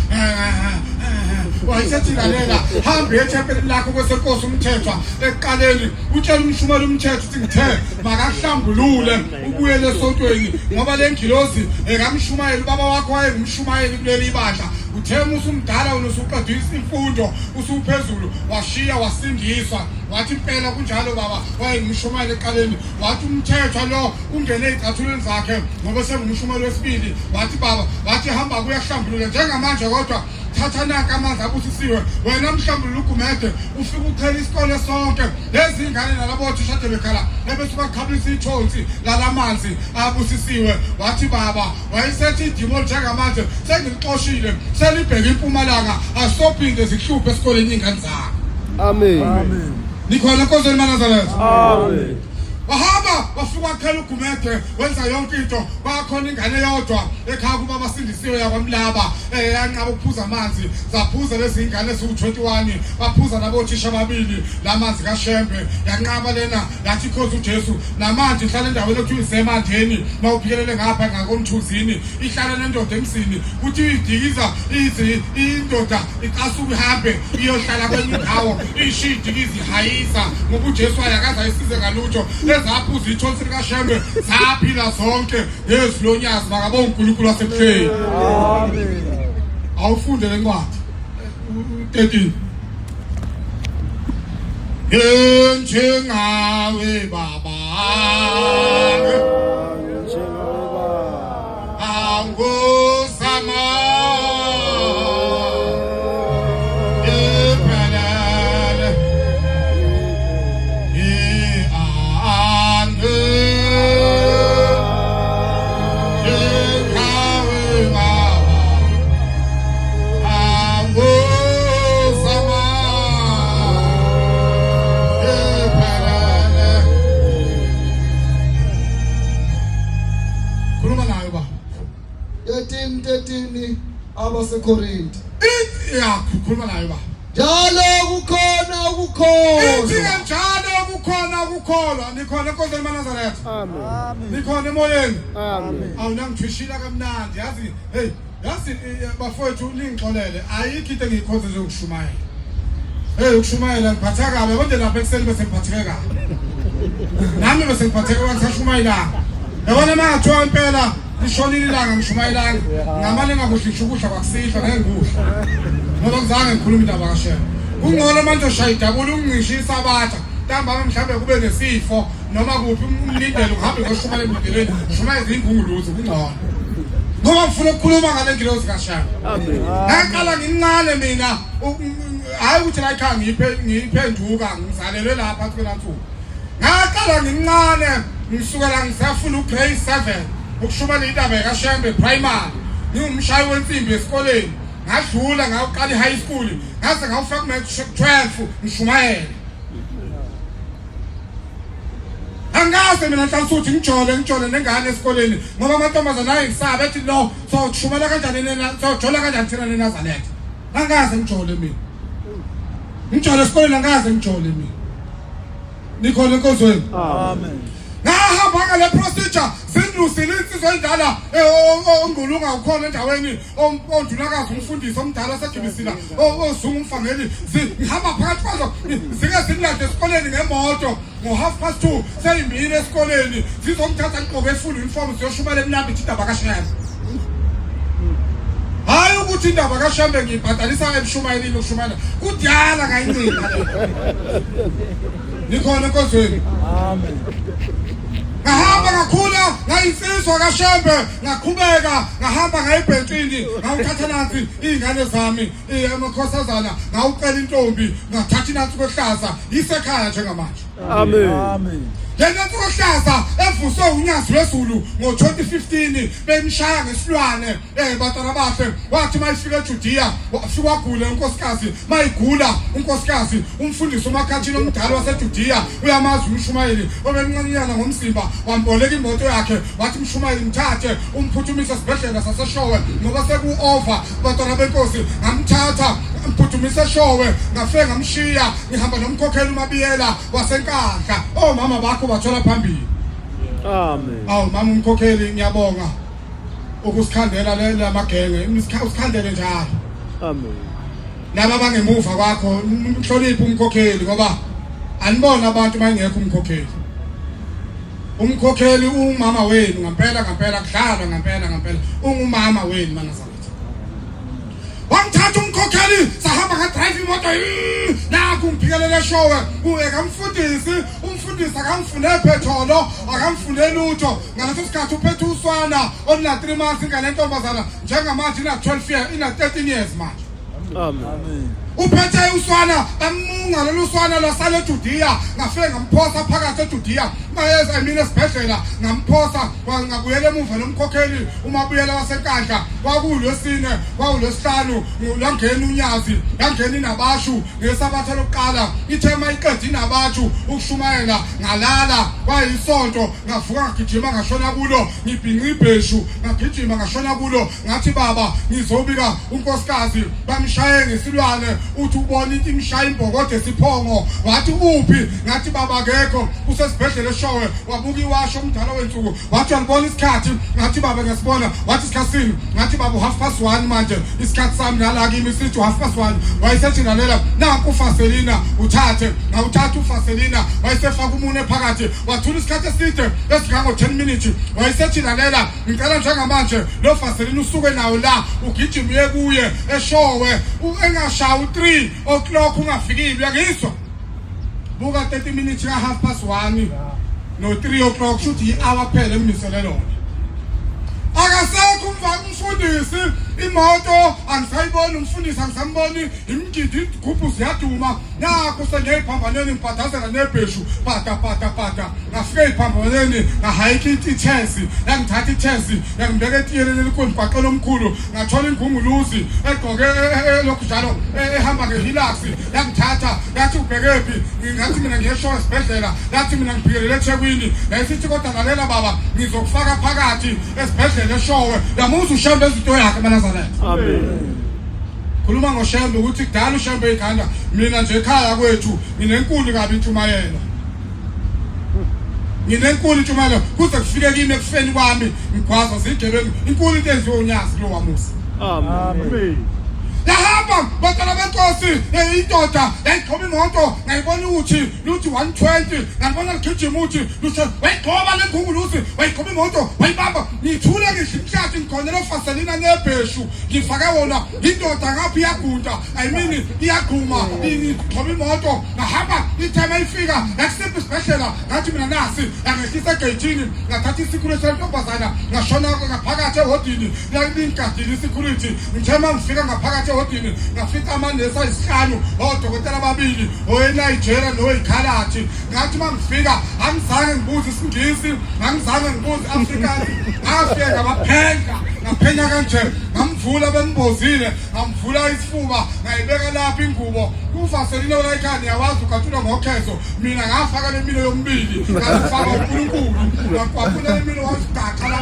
wayesethi lalela hambe ethempelini lakho kwesenkosi uMthethwa ekuqaleni utshela umshumeli uMthethwa ukuthi ngithe makahlambulule ubuyele esontweni ngoba le ngilozi ekamshumayeli baba wakho wayengumshumayeli kuleli bandla, uthe musumdala unosuqedisa imfundo usuphezulu washiya wasindiswa, wathi impela kunjalo baba wayengumshumayeli eqaleni, wathi uMthethwa lo ungene ezicathulweni zakhe ngoba sengumshumayeli wesibili, wathi baba wathi hamba kuyahlambulula njengamanje kodwa thatha nanka amanzi abusisiwe, wena mhlambulula uGumede ufika uthela isikole sonke, lezi ingane nalabo thisha bekhala ebesuka khabisa ithonsi lalamanzi abusisiwe. Wathi baba wayesethi idimoni njengamanje sengilixoshile selibheka impumalanga asophinde zihluphe esikoleni ingane zakho. Amen. Nikhona enkosini kaNazaretha. Amen. Wahamba wafika wakhela uGumede wenza yonke into, bakhona ingane yodwa ekhaya kuba basindisiwe yakwamlaba yanqaba ukuphuza amanzi, zaphuza lezi ingane eziwu-21, baphuza nabothisha ababili lamanzi kaShembe, yanqaba lena yathi ikhosi uJesu namanje ihlala endaweni ekuthiwa isemandeni, mawuphikelele ngapha ngakomthuzini ihlala nendoda emsini, kuthi idikiza indoda iqasuka ihambe iyohlala kwenye indawo, ishiya idikiza ihayisa ngoba uJesu ayakaze ayisize ngalutho, zaphuza ithonsi likaShembe zaphila zonke ngezilonyazi bakabonga uNkulunkulu wasemhleni. Amen. Awufunde le ncwadi 13 njengawe baba angusama abaseKorinte khuluma nayo ba njalo kukhona ukukholwa, njalo kukhona ukukholwa. Nikhona enkosini kaNazaretha. Amen. Nikhona emoyeni. Amen. Awunangithwishila kamnandi yazi, hey yazi bafowethu ningixolele, ayikho into engiyikhonza njengokushumayela. Hey ukushumayela ngiphatha kabi, kodwa lapha ekuseni bese ngiphatheke kabi. Nami bese ngiphatheke ngisashumayela. Yabona mangathiwa impela lishonile ilanga ngishumayelanga, ngamale ngakuhle ngishukudla kwakusihlwa ngeke ngikudla. Ngoba ngizange ngikhuluma indaba kaShembe. Kungcono manje ushaya idabula ungishisa abatha. Ntambama mhlambe kube nesifo noma kuphi umlindelo uhambe ngoshumayela emlilweni, shumayela ingunguluzo kungcono. Ngoba ngifuna ukukhuluma ngale ngilozi kaShembe. Amen. Ngaqala ngincane mina, hayi ukuthi la ekhaya ngiyiphenduka ngizalelwe lapha phakathi kwelansuku. Ngaqala ngincane ngisukela ngisafuna ugrade 7 ukushumayela indaba kaShembe primary. Ngingumshayi wensimbi esikoleni. Ngadlula ngaqala high school, ngaze ngawufaka ku 12 ngishumayela. angaze mina nhlansuthi ngijole nengane esikoleni ngoba amantombazana ayisaba ethi no sokushumela kanjani sojola kanjani thina neNazaretha angaze ngijole mina ngijole esikoleni angaze ngijole mina nikhona enkonzweni Amen. ngahamba ngale procedure sindlusile insizwa endala ongulunga ukhona endaweni ondunakazi umfundisi omdala segibisila ozungu umfangeli ngihamba phakathi kwazo zike zilande esikoleni ngemoto ngo2:30 seyimini esikoleni zizongithatha ngigqoke full uniform siyoshumela eMnambi indaba kaShambe hayi ukuthi indaba kaShambe ngibhadalisa emshumayelini ukushumayela kudala kayincika nikhona enkonzweni Amen. ngahamba ngakhula ngayinsizwa kaShambe ngaqhubeka ngahamba ngayibhentshini ngawuthatha nansi izingane zami emakhosazana ngawucela intombi ngathatha nansi kwehlaza isekhaya njengamanje Amen. Amen. lena ntokohlaza evuswe uNyazi wezulu ngo2015 bemshaya ngesilwane batana bahle wathi mayifika eJudiya wafika wagula unkosikazi mayigula unkosikazi umfundisi uMakhathini omdala waseJudiya uyamazi umshumayeli obemncanyana ngomzimba wamboleka imoto yakhe wathi umshumayeli mthathe umphuthumise esibhedlela saseshowe ngoba seku-over batana benkosi ngamthatha mphuthumise eshowe ngafike ngamshiya ngihamba nomkhokheli uMabiyela waseNkandla mama bakho bathola phambili Amen. awu mama umkhokheli ngiyabonga ukusikhandela le magenge usikhandele njalo Amen. laba bangemuva kwakho mhloniphe umkhokheli ngoba anibona abantu mayingekho umkhokheli umama wenu ngempela kudlalwa ngempela ungumama wenu maNazaretha wangithatha umkhokheli sahamba ngadrive imoto nakho ngiphikelele eshowe uyeka umfundisi akamfunde petrol akamfunde lutho ngaleso sikhathi uphethe uswana ona 3 months ingane ntombazana njengamanje ina 12 years ina 13 years manje Amen. uphethe uswana bamunga lolu swana lwasale eJudiya ngafike ngamphosa phakathi eJudiya mayeza emini esibhedlela ngamphosa ngabuyela emuva nomkhokheli uMabuyela waseNkandla kwakulwesine kwawulwesihlanu langena uNyazi langena inabashu ngesabatha lokuqala ithema iqedi inabashu ukushumayela ngalala kwayisonto ngavuka ngagijima ngashona kulo ngibhinqa ibheshu ngagijima ngashona kulo ngathi baba ngizobika unkosikazi bamshaye ngesilwane uthi ubona into imshaya imbokode siphongo wathi uphi ngathi baba akekho usesibhedlela eshowe wabuka iwasho umdala wensuku wathi alibona isikhathi ngathi baba ngasibona wathi isikhatsini ngathi baba 1:30 manje isikhathi sami nala kimi sithi 1:30 wayesethi lalela nanku uFaselina uthathe ngawuthatha uFaselina wayesefaka umune phakathi wathula isikhathi eside esigango 10 minutes wayesethi lalela ngicela njengamanje lo Faselina usuke nawo la ugijima uye kuye eshowe engashawu 3 o'clock ungafikile uyangizwa buka 30 minutes ka 1:30 no 3 o'clock shothi i-hour phela emiselelo lona akasekho umfundisi imoto angisayiboni umfundisi angisamboni imgidi igubhu ziyaduma nakho sengeyiphambaneni ngibhadazela nebheshu pata ngafike iphambaneni ngahayike iThesi yangithatha iThesi yangibeka etiyeleni elikhulu ibhaqela omkhulu ngathola ingunguluzi egqoke lokujalo ehamba ngeHilux yangithatha yathi ubhekephi ngathi mina ngiyeshowe esibhedlela yathi mina ngibhikelele eThekwini yayisithi kodwa lalela baba ngizokufaka phakathi esibhedlela eshowe yamuza uShambe izinto yakhe maNazaretha Amen. khuluma ngoShambe ukuthi kudala uShambe ikhanda mina nje ekhaya kwethu nginenkulu kabi intshumayelo kuze kufike kimi ekufeni kwami ngigwaza zigebengu inkulu into enziwe uNyazi lo wamusa Amen. lahamba batala benkosi indoda yayiqhoba imoto ngayibona ukuthi luthi 120 ngabona ligijima uthi lusho wayiqhoba lengunguluzi wayiqhoba imoto wayibamba ngithule ngihlikathi ngikhonela uFaselina nebheshu ngifake wona indoda ngapha iyagunta iyaqhuma iqhoba imoto ngahamba ithema ifika yakusipha isibhedlela ngathi mina nasi yangehlisa egeyithini ngathatha isecurity sentombazana ngashona ngaphakathi ehodini yalingadile isecurity ngithema ngifika ngaphakathi ehodini ngafika amanesi ayisihlanu odokotela ababili oweNigeria noweyikhalathi ngathi mangifika angizange ngibuze isingisi angizange ngibuze Afrikaans ngafika ngaphenya kanje ngamvula bembozile ngamvula isifuba ngayibeka lapha ingubo uvaselile la ekhaya niyawazi ugathula ngokhezo mina ngafaka lemino yombili ngafaka uNkulunkulu ngakwaphula lemino wasigaxa la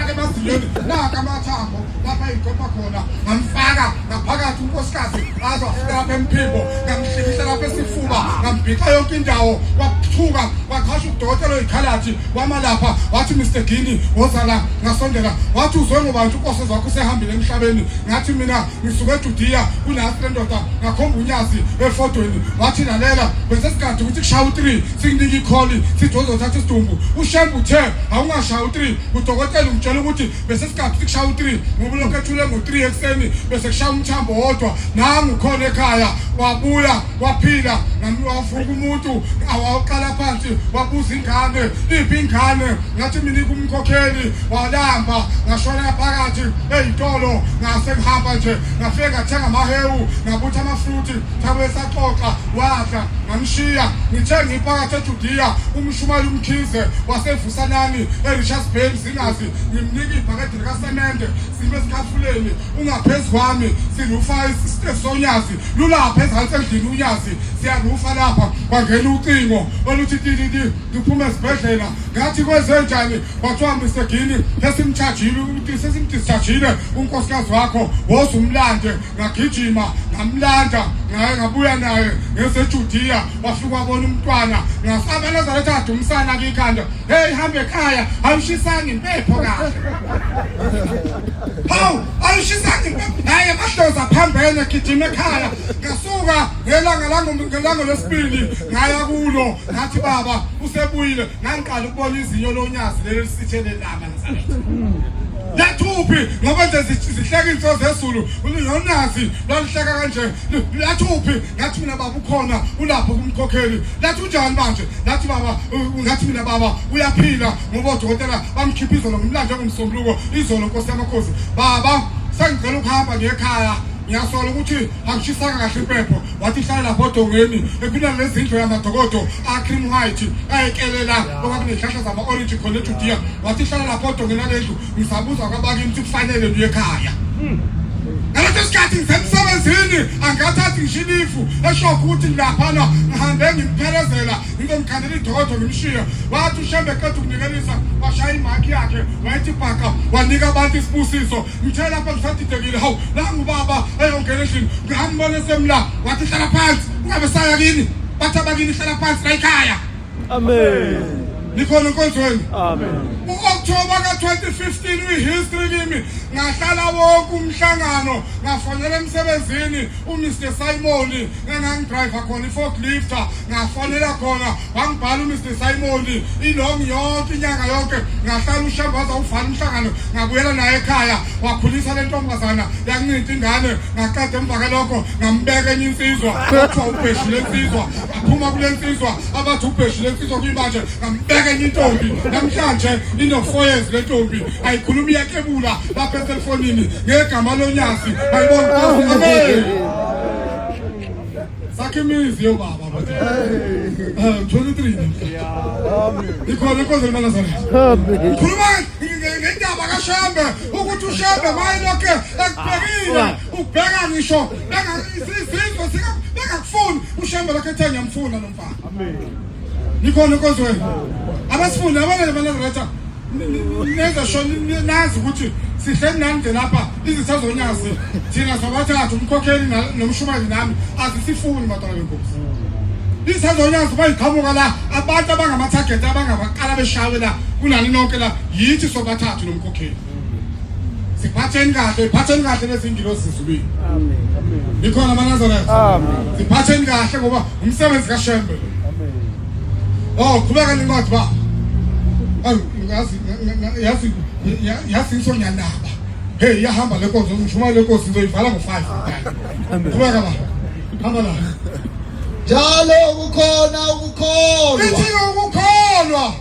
ake bazileni naka amathambo lapha igqopha khona ngamfaka ngaphakathi unkosikazi azofika lapha emphimbo ngamhlikihla lapha esifuba ngambhixa yonke indawo waphuka waqhasha udokotela oyikhalathi wamalapha wathi Mr Gini wozala ngasondela wathi uzwe ngobantu inkosi zakho sehambile emhlabeni ngathi mina ngisuke eJudiya kunasi ndoda ngakhomba unyazi efotweni wathi lalela bese sikade ukuthi kushaya u3 sikunika ikholi sithi uzothatha isidumbu ushembu uthe awungashaya u3 udokotela umtshela ukuthi bese sikade kushaya u3 ngoba lokho ethule ngo3 ekseni bese kushaya umthambo wodwa nangu khona ekhaya wabuya waphila wavuka umuntu awaqala phansi wabuza ingane iphi ingane ngathi mina kumkhokheli walamba ngashona phakathi ezitolo ngase ngihamba nje ngafika ngathenga amahewu ngabutha amafruit thabe saxoxa wadla ngamshiya ngithe ngiphakathi eJudiya umshumali umkhize wasevusanani eRichards Bay zingazi ngimnika ibhakede likasemende sibe sikhafuleni ungaphezulu kwami silufa isonyazi lulapha ezantendlini unyazi siyarufa lapha kwangena ucingo oluthi tititi ngiphume esibhedlela ngathi kwezenjani kwathiwa Mr Gini sesimchargile ukuthi sesimdischargile unkosikazi wakho wozumlande ngagijima ngamlanda ngaye ngabuya naye ngeseJudiya wafika wabona umntwana ngasaba Nazaretha adumsana kikhanda hey hambe ekhaya awushisanga impepho kahle hawu awushisanga impepho hayi amahloza phambene gijima ekhaya ngasuka ngelanga lesibili ngaya kulo ngathi baba usebuyile ngiqala ukubona izinyo lonyazi leli sithele lama Nazaretha lathuphi ngoba nje zihleka inso zesulu uyonazi lalihleka kanje lathuphi ngathi mina baba ukhona ulapho kumkhokheli lathi unjani manje lathi baba ngathi mina baba uyaphila ngoba udokotela bamkhiphiza ngomlando ngomsombuluko izolo Nkosi yamakhosi baba sengicela ukuhamba ngekhaya ngiyasola ukuthi angishisanga kahle impepho wathi hlala lapho dongeni ephina lezindlu yamadokodo acream white ayekelela okunehlahla zama orange khona eJudiya wathi hlala lapho dongeni lendlu ngisabuza kwabakini ukuthi kufanele ndiye ekhaya ngaleso sikhathi ngisemsebenzini angathathi ngishilifu eshoko ukuthi laphana ngihambe ngimphelezela ngizomkhandela idokodo ngimshiya wathi ushembe eqeda ukunikelisa washaya imaki yakhe wayithi bhaka wanika abantu isibusiso ngithe lapha ngisadidekile hawu nangu baba eyongena endlini ngihambone semla wathi hlala phansi ungabe saya kini bathi abakini hlala phansi la ekhaya Amen. Nikhona enkonzweni. Amen. October ka2015 uhistory kimi ngahlala wonke umhlangano ngafonela emsebenzini uMr Simon ngangidriver khona iforklifter ngafonela khona wangibhala uMr Simon ilong yonke inyanga yonke ngahlala ushambaza uvala umhlangano ngabuyela naye ekhaya wakhulisa lentombazana yangincinta ingane ngaqeda emva kwalokho ngambeka enye insizwa kuthiwa ubheshile insizwa aphuma kule insizwa abathi ubheshile insizwa kuyimanje ngambeka enye intombi namhlanje ino4 years le ntombi ayikhuluma iyakebula lapha eselfonini ngegama lonyazi ayibona amen sakimizi yo baba bathi 23 Amen. ikhona inkonzo eManazaretha Amen. khuluma ngendaba kaShembe ukuthi uShembe mayilokho ekubhekile ubheka ngisho isizwe singakufuni uShembe lokho ethe ngiyamfuna nomfana Amen. nikhona inkonzo abasifunda abanye eManazaretha neza shona nazi ukuthi sihleli nande lapha izithazonyazi thina sabathathu umkhokheli nomshumali nami azisifuni madala benkosi izithazonyazi bayiqhamuka la abantu abangama-target abangabaqala beshawe la kunani nonke la yithi sobathathu nomkhokheli siphatheni kahle lezingilosi zizulwini Amen. Amen. nikhona eManazaretha Amen. siphatheni kahle ngoba umsebenzi kaShembe Amen. oh qhubeka ningathi ba yazi isonyanaba hey yahamba le nkonzo ngishuma le nkonzo ngizoyivala ngo5 qhubeka ba hamba la njalo kukhona ukukholwa ithi ukukholwa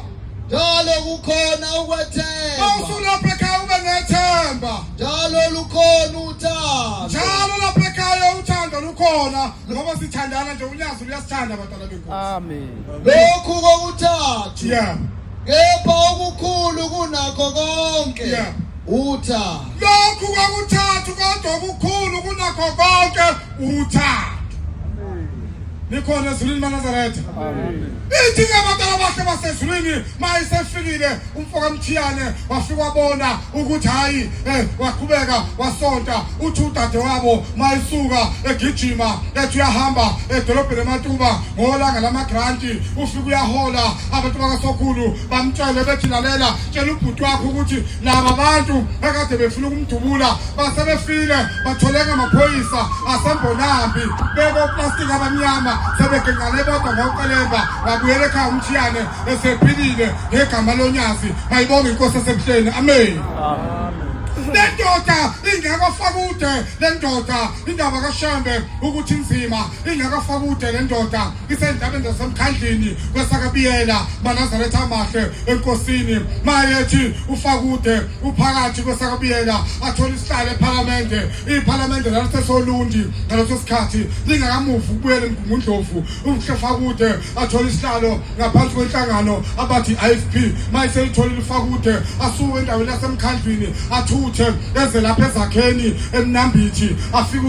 njalo kukhona ukwethemba awusulapha ekhaya ube nethemba njalo lukhona uthando njalo lapha ekhaya uthando lukhona ngoba sithandana nje unyazi uyasithanda abantwana benkosi Amen. lokhu kokuthathu yeah kepha okukhulu kunakho konke Yeah. uthando lokhu kwakuthathu kodwa okukhulu kunakho konke uthando nikhona ezulwini maNazaretha. Amen. Ithi abantu abahle basezulwini mayisefikile umfoka Mthiyane wafika wabona ukuthi hayi waqhubeka wasonta uthi udade wabo mayisuka egijima ethi uyahamba edolobheni eMatuba ngolanga lamagranti ufika uyahola abantu bakaSokhulu bamtshele bethi lalela tshela ubhuti wakho ukuthi laba bantu ekade befuna ukumdubula basebefile batholeka amaphoyisa asembonambi beko plastic abamnyama sebegengane bodwa ngokuqelemba babuyele ekhaya uMthiyane esephilile ngegama lonyazi mayibonge inkosi esebuhleni amen. Lendoda ingakafaka lendoda indaba kaShembe ukuthi inzima ingakafaka lendoda isendabeni zasemkhandlini kwesakabiyela maNazaretha amahle enkosini mayethi ufaka uphakathi kwesakabiyela athola isihlalo eParliamente iParliamente laliseSolundi ngaleso sikhathi lingakamuvu ukubuyela eMgungundlovu ufaka athola isihlalo ngaphansi kwenhlangano abathi IFP mayiseyitholile ufaka asuke endaweni yasemkhandlini athuthe eze lapha ezakheni eMnambithi afika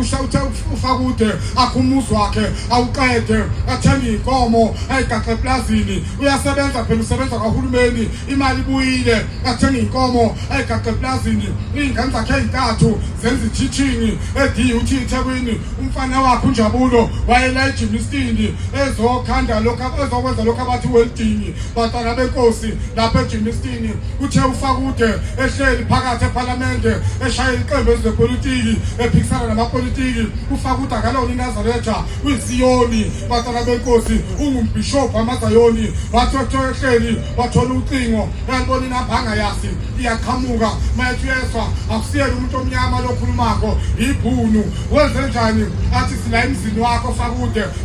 ufaka akhumuzi wakhe awuqede athenga inkomo ayigaxe eplazini uyasebenza phela usebenza kahulumeni imali ibuyile athenga inkomo ayigaxe eplazini ingane zakhe ezintathu zenza teaching eDUT eThekwini umfana wakhe uNjabulo wayela egymnastini ezokhanda lokho ezokwenza lokho abathi welding batana benkosi lapha egymnastini uthe ufaka ehleli phakathi eParliamente eshaya iqembu lezepolitiki ephikisana namapolitiki ufaka akalona iNazaretha uyisiyoni batana benkosi ungumbishop wamaZayoni wathi ehleli wathola ucingo yabona inabhanga yasi iyaqhamuka mayethi yeswa akusiyela umuntu omnyama lokhulumako ibhunu wenze njani athi sila emzini wakho ufaka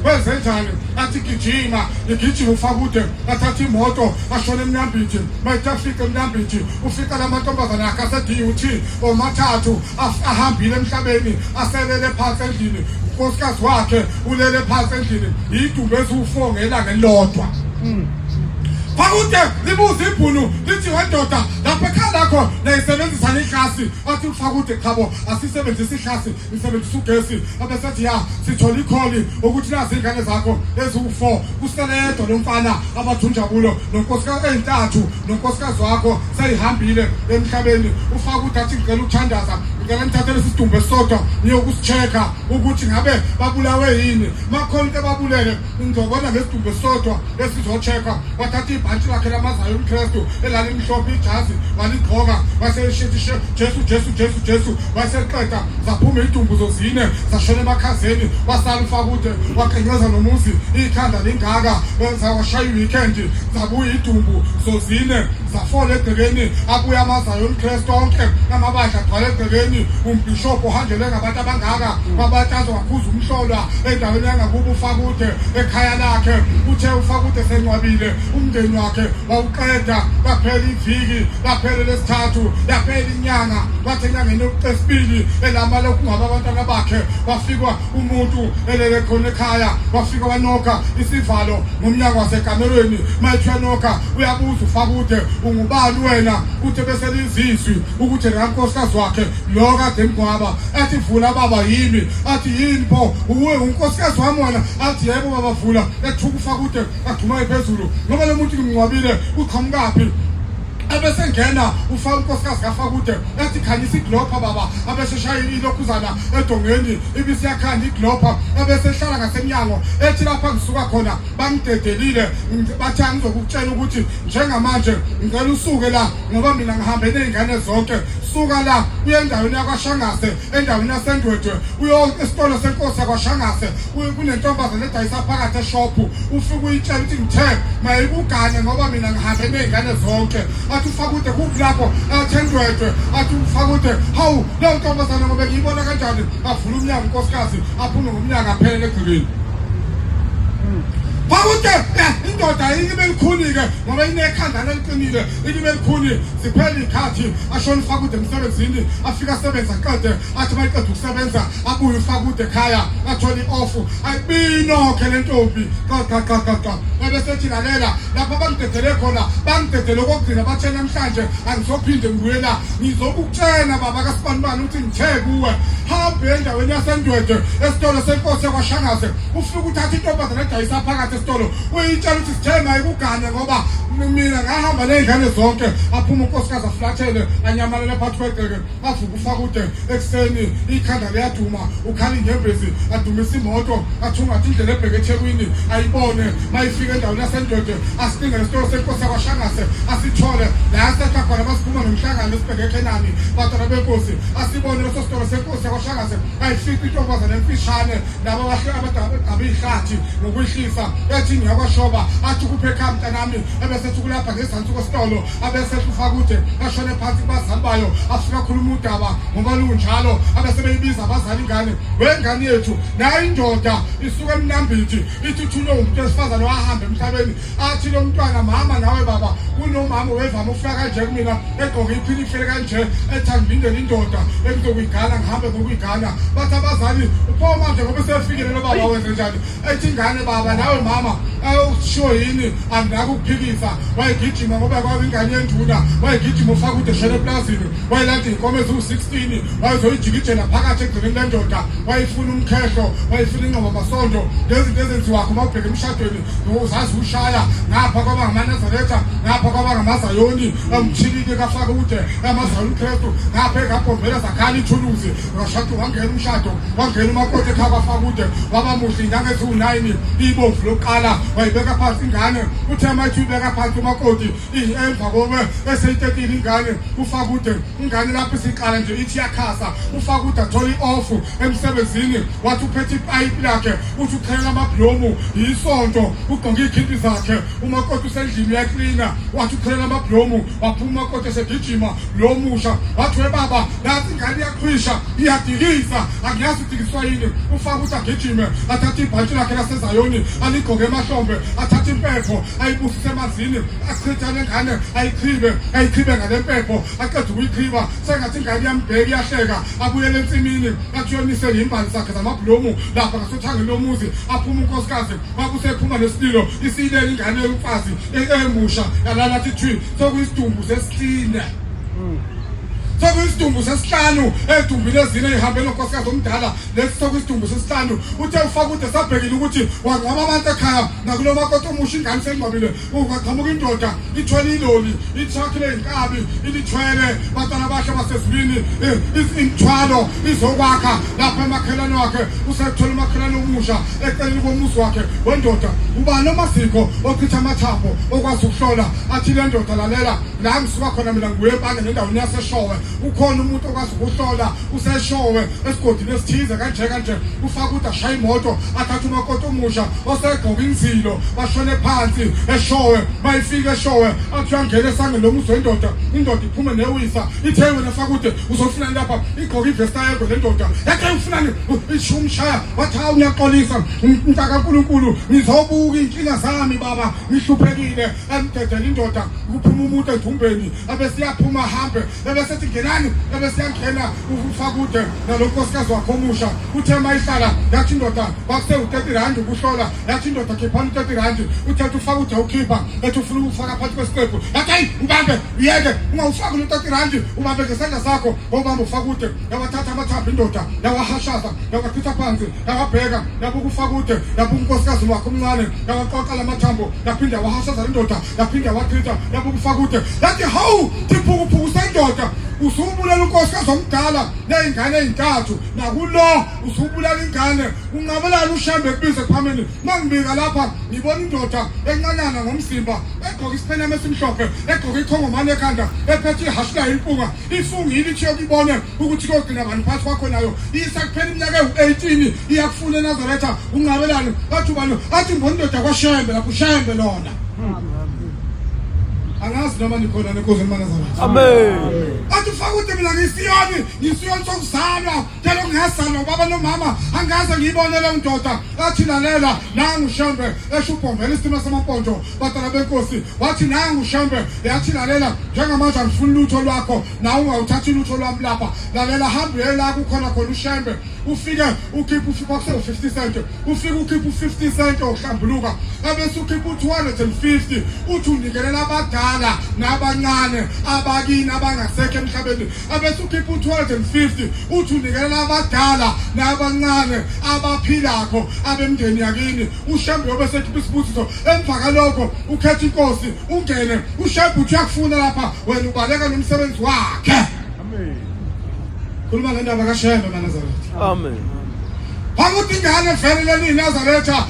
wenze njani athi gijima ufaka athatha imoto ashona eMnambithi mayethafika eMnambithi ufika lamantombazana akhe aseDUT omathathu ahambile emhlabeni aselele phansi endlini unkosikazi wakhe ulele phansi endlini idumbe eziwu4 ngelanga elilodwa. Fakute libuza ibhunu lithi wendoda lapha ekhaya lakho nayisebenzisa ihlasi athi ufakute khabo asisebenzisa ihlasi isebenzisa ugesi abesethi ya sithola ikholi ukuthi nazi ingane zakho eziwu4 kuseledwa lomfana abathunjabulo nonkosikazi ezintathu nonkosikazi wakho sayihambile emhlabeni ufakute athi ngicela ukuthandaza ngicela ngithathele isidumbu esodwa niyokusicheka ukuthi ngabe babulawe yini makhona into ebabulele ngizobona ngesidumbu esodwa esizocheka wathatha ibhanti lakhe lamaZayo uMkristu elalimhlophe ijazi waligqoka waseshithi Jesu waseqeda zaphuma idumbu zozine zashona emakhazeni wasala ufakute waqengeza nomuzi ikhanda lingaka wenza washaya iweekend zabuya idumbu zozine zafola egcekeni abuya amaZayo uMkristu onke amabandla agcwala egcekeni umbishop uhanjelwe ngabantu abangaka babathatha waphuza umhlolwa endaweni yangakubo ufakute ekhaya lakhe uthe ufakute sencwabile umndeni wakhe wawuqeda kaphela iviki kaphela lesithathu yaphela inyanga wathi enyangeni yokucesibili elama lokhu ngabantwana bakhe wafika umuntu elele khona ekhaya wafika wanoka isivalo ngomnyaka wasekamerweni mayithwanoka uyabuza ufakute ungubani wena uthe bese lizizwi ukuthi ngankosikazi wakhe lo kade mgwaba athi vula baba yimi athi yini pho uwe unkosikazi wami wena athi yebo baba vula ethuka ufakute agcuma ephezulu ngoba lo muntu ngingcwabile uqhamukaphi abesengena ufaka unkosikazi kaFakute ethi khanyisa iglopa baba abeseshaya ilokhuzana edongeni ibisiyakhanda iglopa abesehlala ngasemnyango ethi lapha ngisuka khona bangidedelile bathi ngizokutshela ukuthi njengamanje ngicela usuke la ngoba mina ngihambe nezingane zonke suka la uye endaweni yakwaShangase endaweni yaseNdwedwe uyo esitolo senkosi yakwaShangase kunentombazana edayisa phakathi eshop ufika uyitshela ukuthi ngithe mayikugane ngoba mina ngihambe nezingane zonke athi ufakute kuphi athendwedwe athi ufakute hawu leyo ntombazana ngoba ngiyibona kanjani avula umnyango unkosikazi aphume ngomnyango aphelele egcikeni Fakude indoda ibe likhuni-ke ngoba inekhanda neliqinile ibe likhuni ziphela ikhathi ashona uFakude emsebenzini afika asebenza qede athi mayiqeda ukusebenza abuye uFakude ekhaya athole i-off ayibinokhe le ntombi qaqa ebesethi lalela lapha bangidedele khona bangidedele okokugcina bathe namhlanje angizophinde ngibuyela ngizokutshena baba kaSibanibani ukuthi ngithe kuwe hambe endaweni yaseNdwedwe esitolo senkosi yaKwaShangaze ufike uthatha intombazane edayisa phakathi esitolo uyitshela ukuthi sithenga ikugane ngoba mina ngahamba nezingane zonke aphuma unkosikazi aflathele anyamalele phakathi kwegceke avuka uFakude ekseni ikhanda liyaduma ukhala ingembezi adumisa imoto athunga indlela ebheke eThekwini ayibone mayifika endaweni yaseNdwedwe asidinge lesitolo senkosi yaKwaShangaze asithole la asetha khona basiphuma nomhlangano esibheke eKhenani batana benkosi asibone leso sitolo senkosi yaKwaShangaze ayifika intombazane emfishane laba bahle abadaba ihlathi nokuyihlisa ethi ngiyakwaShoba athi kuphe ekhaya nami ebesethi kulapha ngezantsi kwesitolo abesethi uFakude ashone phansi kubazali bayo afika khuluma udaba ngoba lunjalo abesebeyibiza abazali ingane wengane yethu nayo indoda isuka eMnambithi ithi thulo umuntu esifazane wahamba emhlabeni athi lo mntwana mama nawe baba kunomama wevama ufika kanje kumina egqoke iphini ifele kanje ethanda indlela indoda ekuzokuyigana ngihambe ngokuyigana bathi abazali upho manje ngoba sefikile lo baba wenze njani ethi ingane baba nawe mama awusho yini anginaka ukuphikisa wayegijima ngoba kwabe ingane yenduna wayegijima uFakude shele eplazini wayelanthi inkomo eziwu-16 wayezoyijikijela phakathi egcineni lendoda wayefuna umkhehlo wayefuna ingqobo masonto lezinto ezenziwakho uma ubheka emshadweni uzazi ushaya ngapha kwaba ngamaNazaretha ngapha kwaba ngamazayoni amthilile kaFakude amazayoni uKristu ngapha egabhombela zakhala ithuluzi ngashado wangena umshado wangena umakoti ekhaya kwaFakude waba muhle inyanga eziwu-9 ibomvu lokuqala wayibeka phansi ingane uthe mayithi uyibeka phansi umakoti emva kobe eseyitetile ingane uFakude ingane lapho isiqala nje ithi yakhasa uFakude athola i-off emsebenzini wathi uphethe ipayipi lakhe uthi uchelela amablomu yisonto ugqoke ikhimbi zakhe umakoti usendlini uyaklina wathi uchelela amablomu waphuma umakoti esegijima lo musha wathi webaba nathi ingane iyaqhwisha iyadikisa angiyazi udikiswa yini uFakude agijime athathe ibhantshi lakhe lasezayoni aligqoke emahlombe athathe impepho ayibusise emanzini achitha lengane ayichibe ngale mpepho aqeda ukuyichiba sengathi ingane yambheka iyahleka abuyele ensimini athiyonise imbali zakhe zamablomu lapha ngasothangeni lomuzi aphuma unkosikazi wakusephuma nesililo isiyilele ingane yomfazi emusha yalala athi thwi sokuyisidumbu sesine sokuyisidumbu sesihlanu edumbile ezine ihambele unkosikazi omdala lesi sokuyisidumbu sesihlanu uthe uFakude sabhekile ukuthi wangcwaba abantu ekhaya nakulo makoti omusha ingane sengcwabile ungaqhamuka indoda ithwele iloli ithakhile inkabi ilithwele bantwana bahle basezulwini imthwalo izokwakha lapha emakhelwane wakhe usethola umakhelwane omusha eceleni komuzi wakhe wendoda ubani omasiko ochitha amathambo okwazi ukuhlola athi le ndoda lalela la ngisuka khona mina ngibuye ebange nendaweni yaseShowe ukhona umuntu okwazi ukuhlola useShowe esigodini esithize kanje uFakude ashaya imoto athatha umakoti omusha osegqoka inzilo bashone phansi eShowe bayifika eShowe athi uyangena esangeni lomuzi wendoda indoda iphume newisa ithe wena Fakude uzofuna lapha igqoka ivesta yakho le ndoda yakhe ufunani ishumshaya wathi hawu uyaxolisa mntaka kaNkulunkulu ngizobuka inkinga zami baba ngihluphekile emdedela indoda kuphuma umuntu edumbeni abesiyaphuma hambe ebesethi ngenani ebesiyangena uFakude nalonkosikazi wakhe omusha uthe mayihlala yathi indoda kwakusewu-30 ukuhlola yathi indoda khiphana u-30 uthethe uFakude ukhipha ethi ufuna ukufaka phakathi kwesiqephu yathi hayi ubambe uyeke ungawufaki lo-30 ubambe ngesandla sakho ngobamba uFakude yawathatha amathambo indoda yawahashaza yawachitha phansi yawabheka yabuka uFakude yabuka unkosikazi wakhe omncane yawaqoqa la mathambo yaphinde yawahashaza le ndoda yaphinde yawachitha yabuka uFakude yathi hawu thiphukuphuku sendoda usubulala unkosikazi omdala ney'ngane ey'ntathu nakulo usubulala ingane unqabelana ushambe kubize kuphambili mangibika lapha ngibona indoda encanyana ngomzimba egqoke isiphenyama esimhlophe egqoke ichongomane ekhanda ephethe ihashi layo impunga ifungile ithi yokubone ukuthi kogcina bani phakathi kwakho nayo isakuphela iminyaka ewu-18 iyakufuna eNazaretha unqabelane athi ubani athi ngibona indoda kwaShembe lapho uShembe lona angazi noma nikhona nenkosi eNazaretha Amen. wathi ufaka ude mina ngisiyoni sokuzalwa njalo ngingazalwa baba nomama angaze ngiyibonele ndoda athi lalela nangu Shembe eshubhombela isimo samamponjo batala benkosi wathi nangu Shembe yathi lalela njengamanje angifuni lutho lwakho na ungawuthathi lutho lwami lapha lalela hambele la kukhona khona uShembe ufike ukhipha ufika ku50 cent ufika ukhipha u50 cent ohlambuluka abese ukhipha u250 uthi unikelela abadala nabancane abakini abangasekho emhlabeni abese ukhipha u250 uthi unikelela abadala nabancane abaphilakho abemndeni yakini uShembe yobe sekhipha isibusiso emva kalokho ukhetha inkosi ungene uShembe uthi yakufuna lapha wena ubaleka nomsebenzi wakhe. Amen. Khuluma ngendaba kaShembe eNazaretha. Amen. Bakuthi ingane vele leli iNazaretha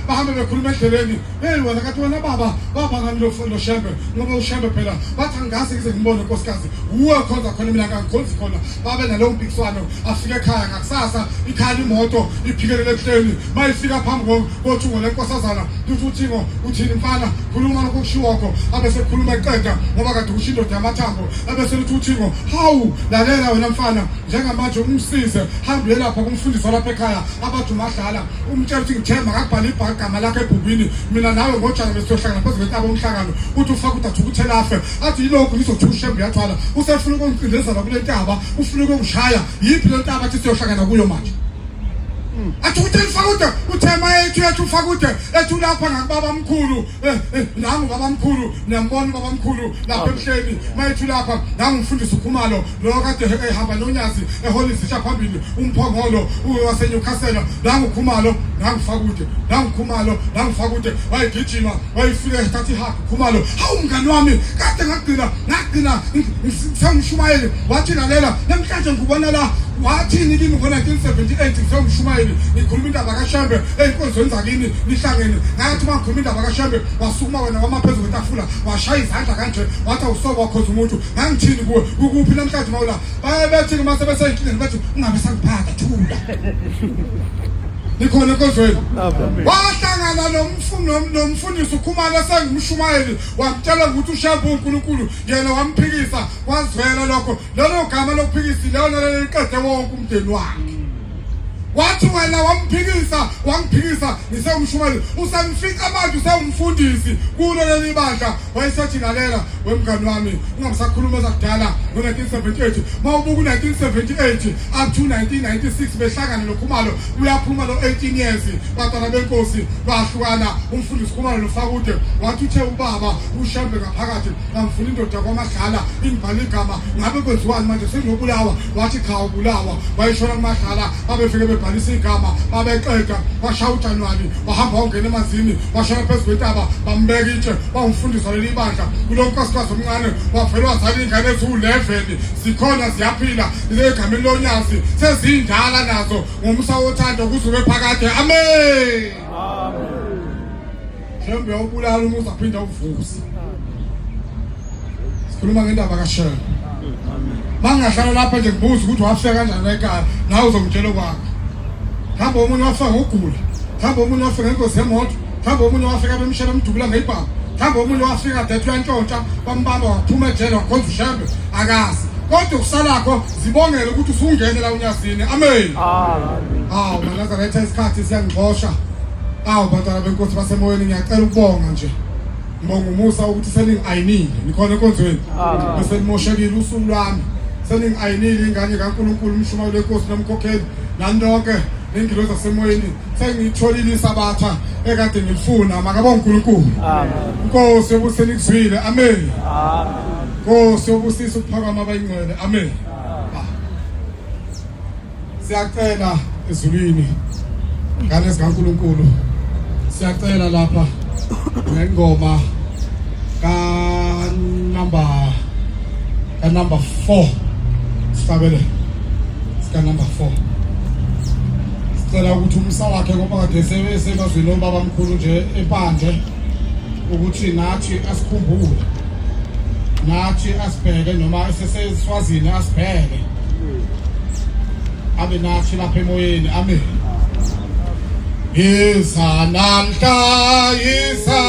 bahambe bekhuluma endleleni hey wena kathi wena baba ngani lo Shembe ngoba uShembe phela bathi angase ngize ngibone inkosikazi uwe khonza khona mina ngangikholisi khona babe nalo mpikiswano afike ekhaya ngakusasa ikhala imoto iphikelele ehleni mayifika phambi kothungo lenkosazana uThuthingo uthini mfana khuluma nokushiwokho abese khuluma eqeda ngoba kade ushindo yamathambo abese uThuthingo hawu lalela wena mfana njengamanje umsize hambele lapha kumfundisi lapha ekhaya abathi umadlala umtshela ukuthi ngithemba akubhala igama lakhe ebhukwini mina nawe ngojana besiyohlangana phezu kwentaba umhlangano uthi ufaka udathi ukuthela afe athi yilokhu ngizothi uShembe yathwala usefuna ukungicindezela kule ntaba ufuna ukungishaya yiphi le ntaba athi siyohlangana kuyo manje athi uthi ufaka uthema ethu ufaka ude ethu lapha ngakubaba mkhulu nangu baba mkhulu niyambona baba mkhulu lapha emhleni mayethu lapha nangu umfundisi uKhumalo lo kade ehamba nonyazi eholizisha phambili umphongolo wase Newcastle nangu uKhumalo nangu Fakude nangu uKhumalo nangu Fakude wayigijima wayifika eThatha Hawk uKhumalo hawu mngani wami kade ngagcina sangishumayele wathi lalela namhlanje ngubona la wathini kimi ngo1978 ngizomshumayeli ngikhuluma indaba kaShembe enkonzweni zakini nihlangene ngathi mangikhuluma indaba kaShembe wasukuma wena wamaphezulu kwetafula washaya izandla kanje wathi awusobo wakhoza umuntu ngangithini kuwe ukuphi namhlanje mawula bayebethi mase besayinhlini bathi ungabe sangiphatha thula nikhona enkonzweni wahlangana nomfundisi uKhumalo sengumshumayeli wamtshela ukuthi uShembe uNkulunkulu yena wamphikisa wazwela lokho lelo gama lokuphikisa lelo liqede wonke umndeni wakhe wathi wena wamphikisa ngisewumshumayeli usamfika manje usewumfundisi kulo leli bandla wayesethi lalela wemngani wami ungabisakhuluma zakudala ngo1978 mawubuka u1978 up to 1996 behlangana noKhumalo uyaphuma lo 18 years batala benkosi bahlukana umfundisi uKhumalo noFakude wathi uthe ubaba uShembe ngaphakathi ngamfuna indoda kwaMadlala ingibhala igama ngabe kwenziwani manje sengiyobulawa wathi cha ubulawa wayishona kuMadlala babefike bhalisa igama babeqeda washaya uJanuwari wahamba ongena emanzini washaya phezu kwentaba bambeka itshe bawumfundisa leli bandla kulonkosikazi omncane wavela wazala ingane ezu11 sikhona siyaphila legameni lonyazi sezindala nazo ngomsa wothando kuzuke phakade amen Shembe ubulala umuzi aphinda uvusa sikhuluma ngendaba kaShembe mangahlala lapha nje ngibuza ukuthi wafika kanjani ekhaya nawe uzongitshela kwakho hamba omunye wafika ngogula hamba omunye wafika ngengozi yemoto hamba omunye wafika bemshela umdubula ngeyibhamu hamba omunye wafika dethu yantshontsha bambamba waphuma ejele wakhonza uShembe akazi kodwa ukusalakho zibongele ukuthi usungene la unyazini amen hawu Nazaretha isikhathi siyangixosha hawu bantwana benkosi basemoyeni ngiyacela ukubonga nje ngibonga umusa ukuthi seningi-ayinile nikhona enkonzweni bese nimoshekile usuku lwami seningi-ayinile ingane kaNkulunkulu umshumayeli wenkosi nomkhokheli nani lonke nengilosi zasemoyeni sengiyitholile isabatha ekade ngilifuna makabonge uNkulunkulu inkosi yokuthi senikuzwile amen Nkosi yobusisa ukuphakama abayingcwele amen siyacela ezulwini ngane zikaNkulunkulu siyacela lapha ngengoma ka number 4 sicabele sika number 4 sicela ukuthi umsa wakhe ngoba kade sebazwini obaba mkhulu nje epanje ukuthi nathi asikhumbule nathi asibheke noma seseswazini asibheke abe nathi lapha emoyeni amen Isa namhla isa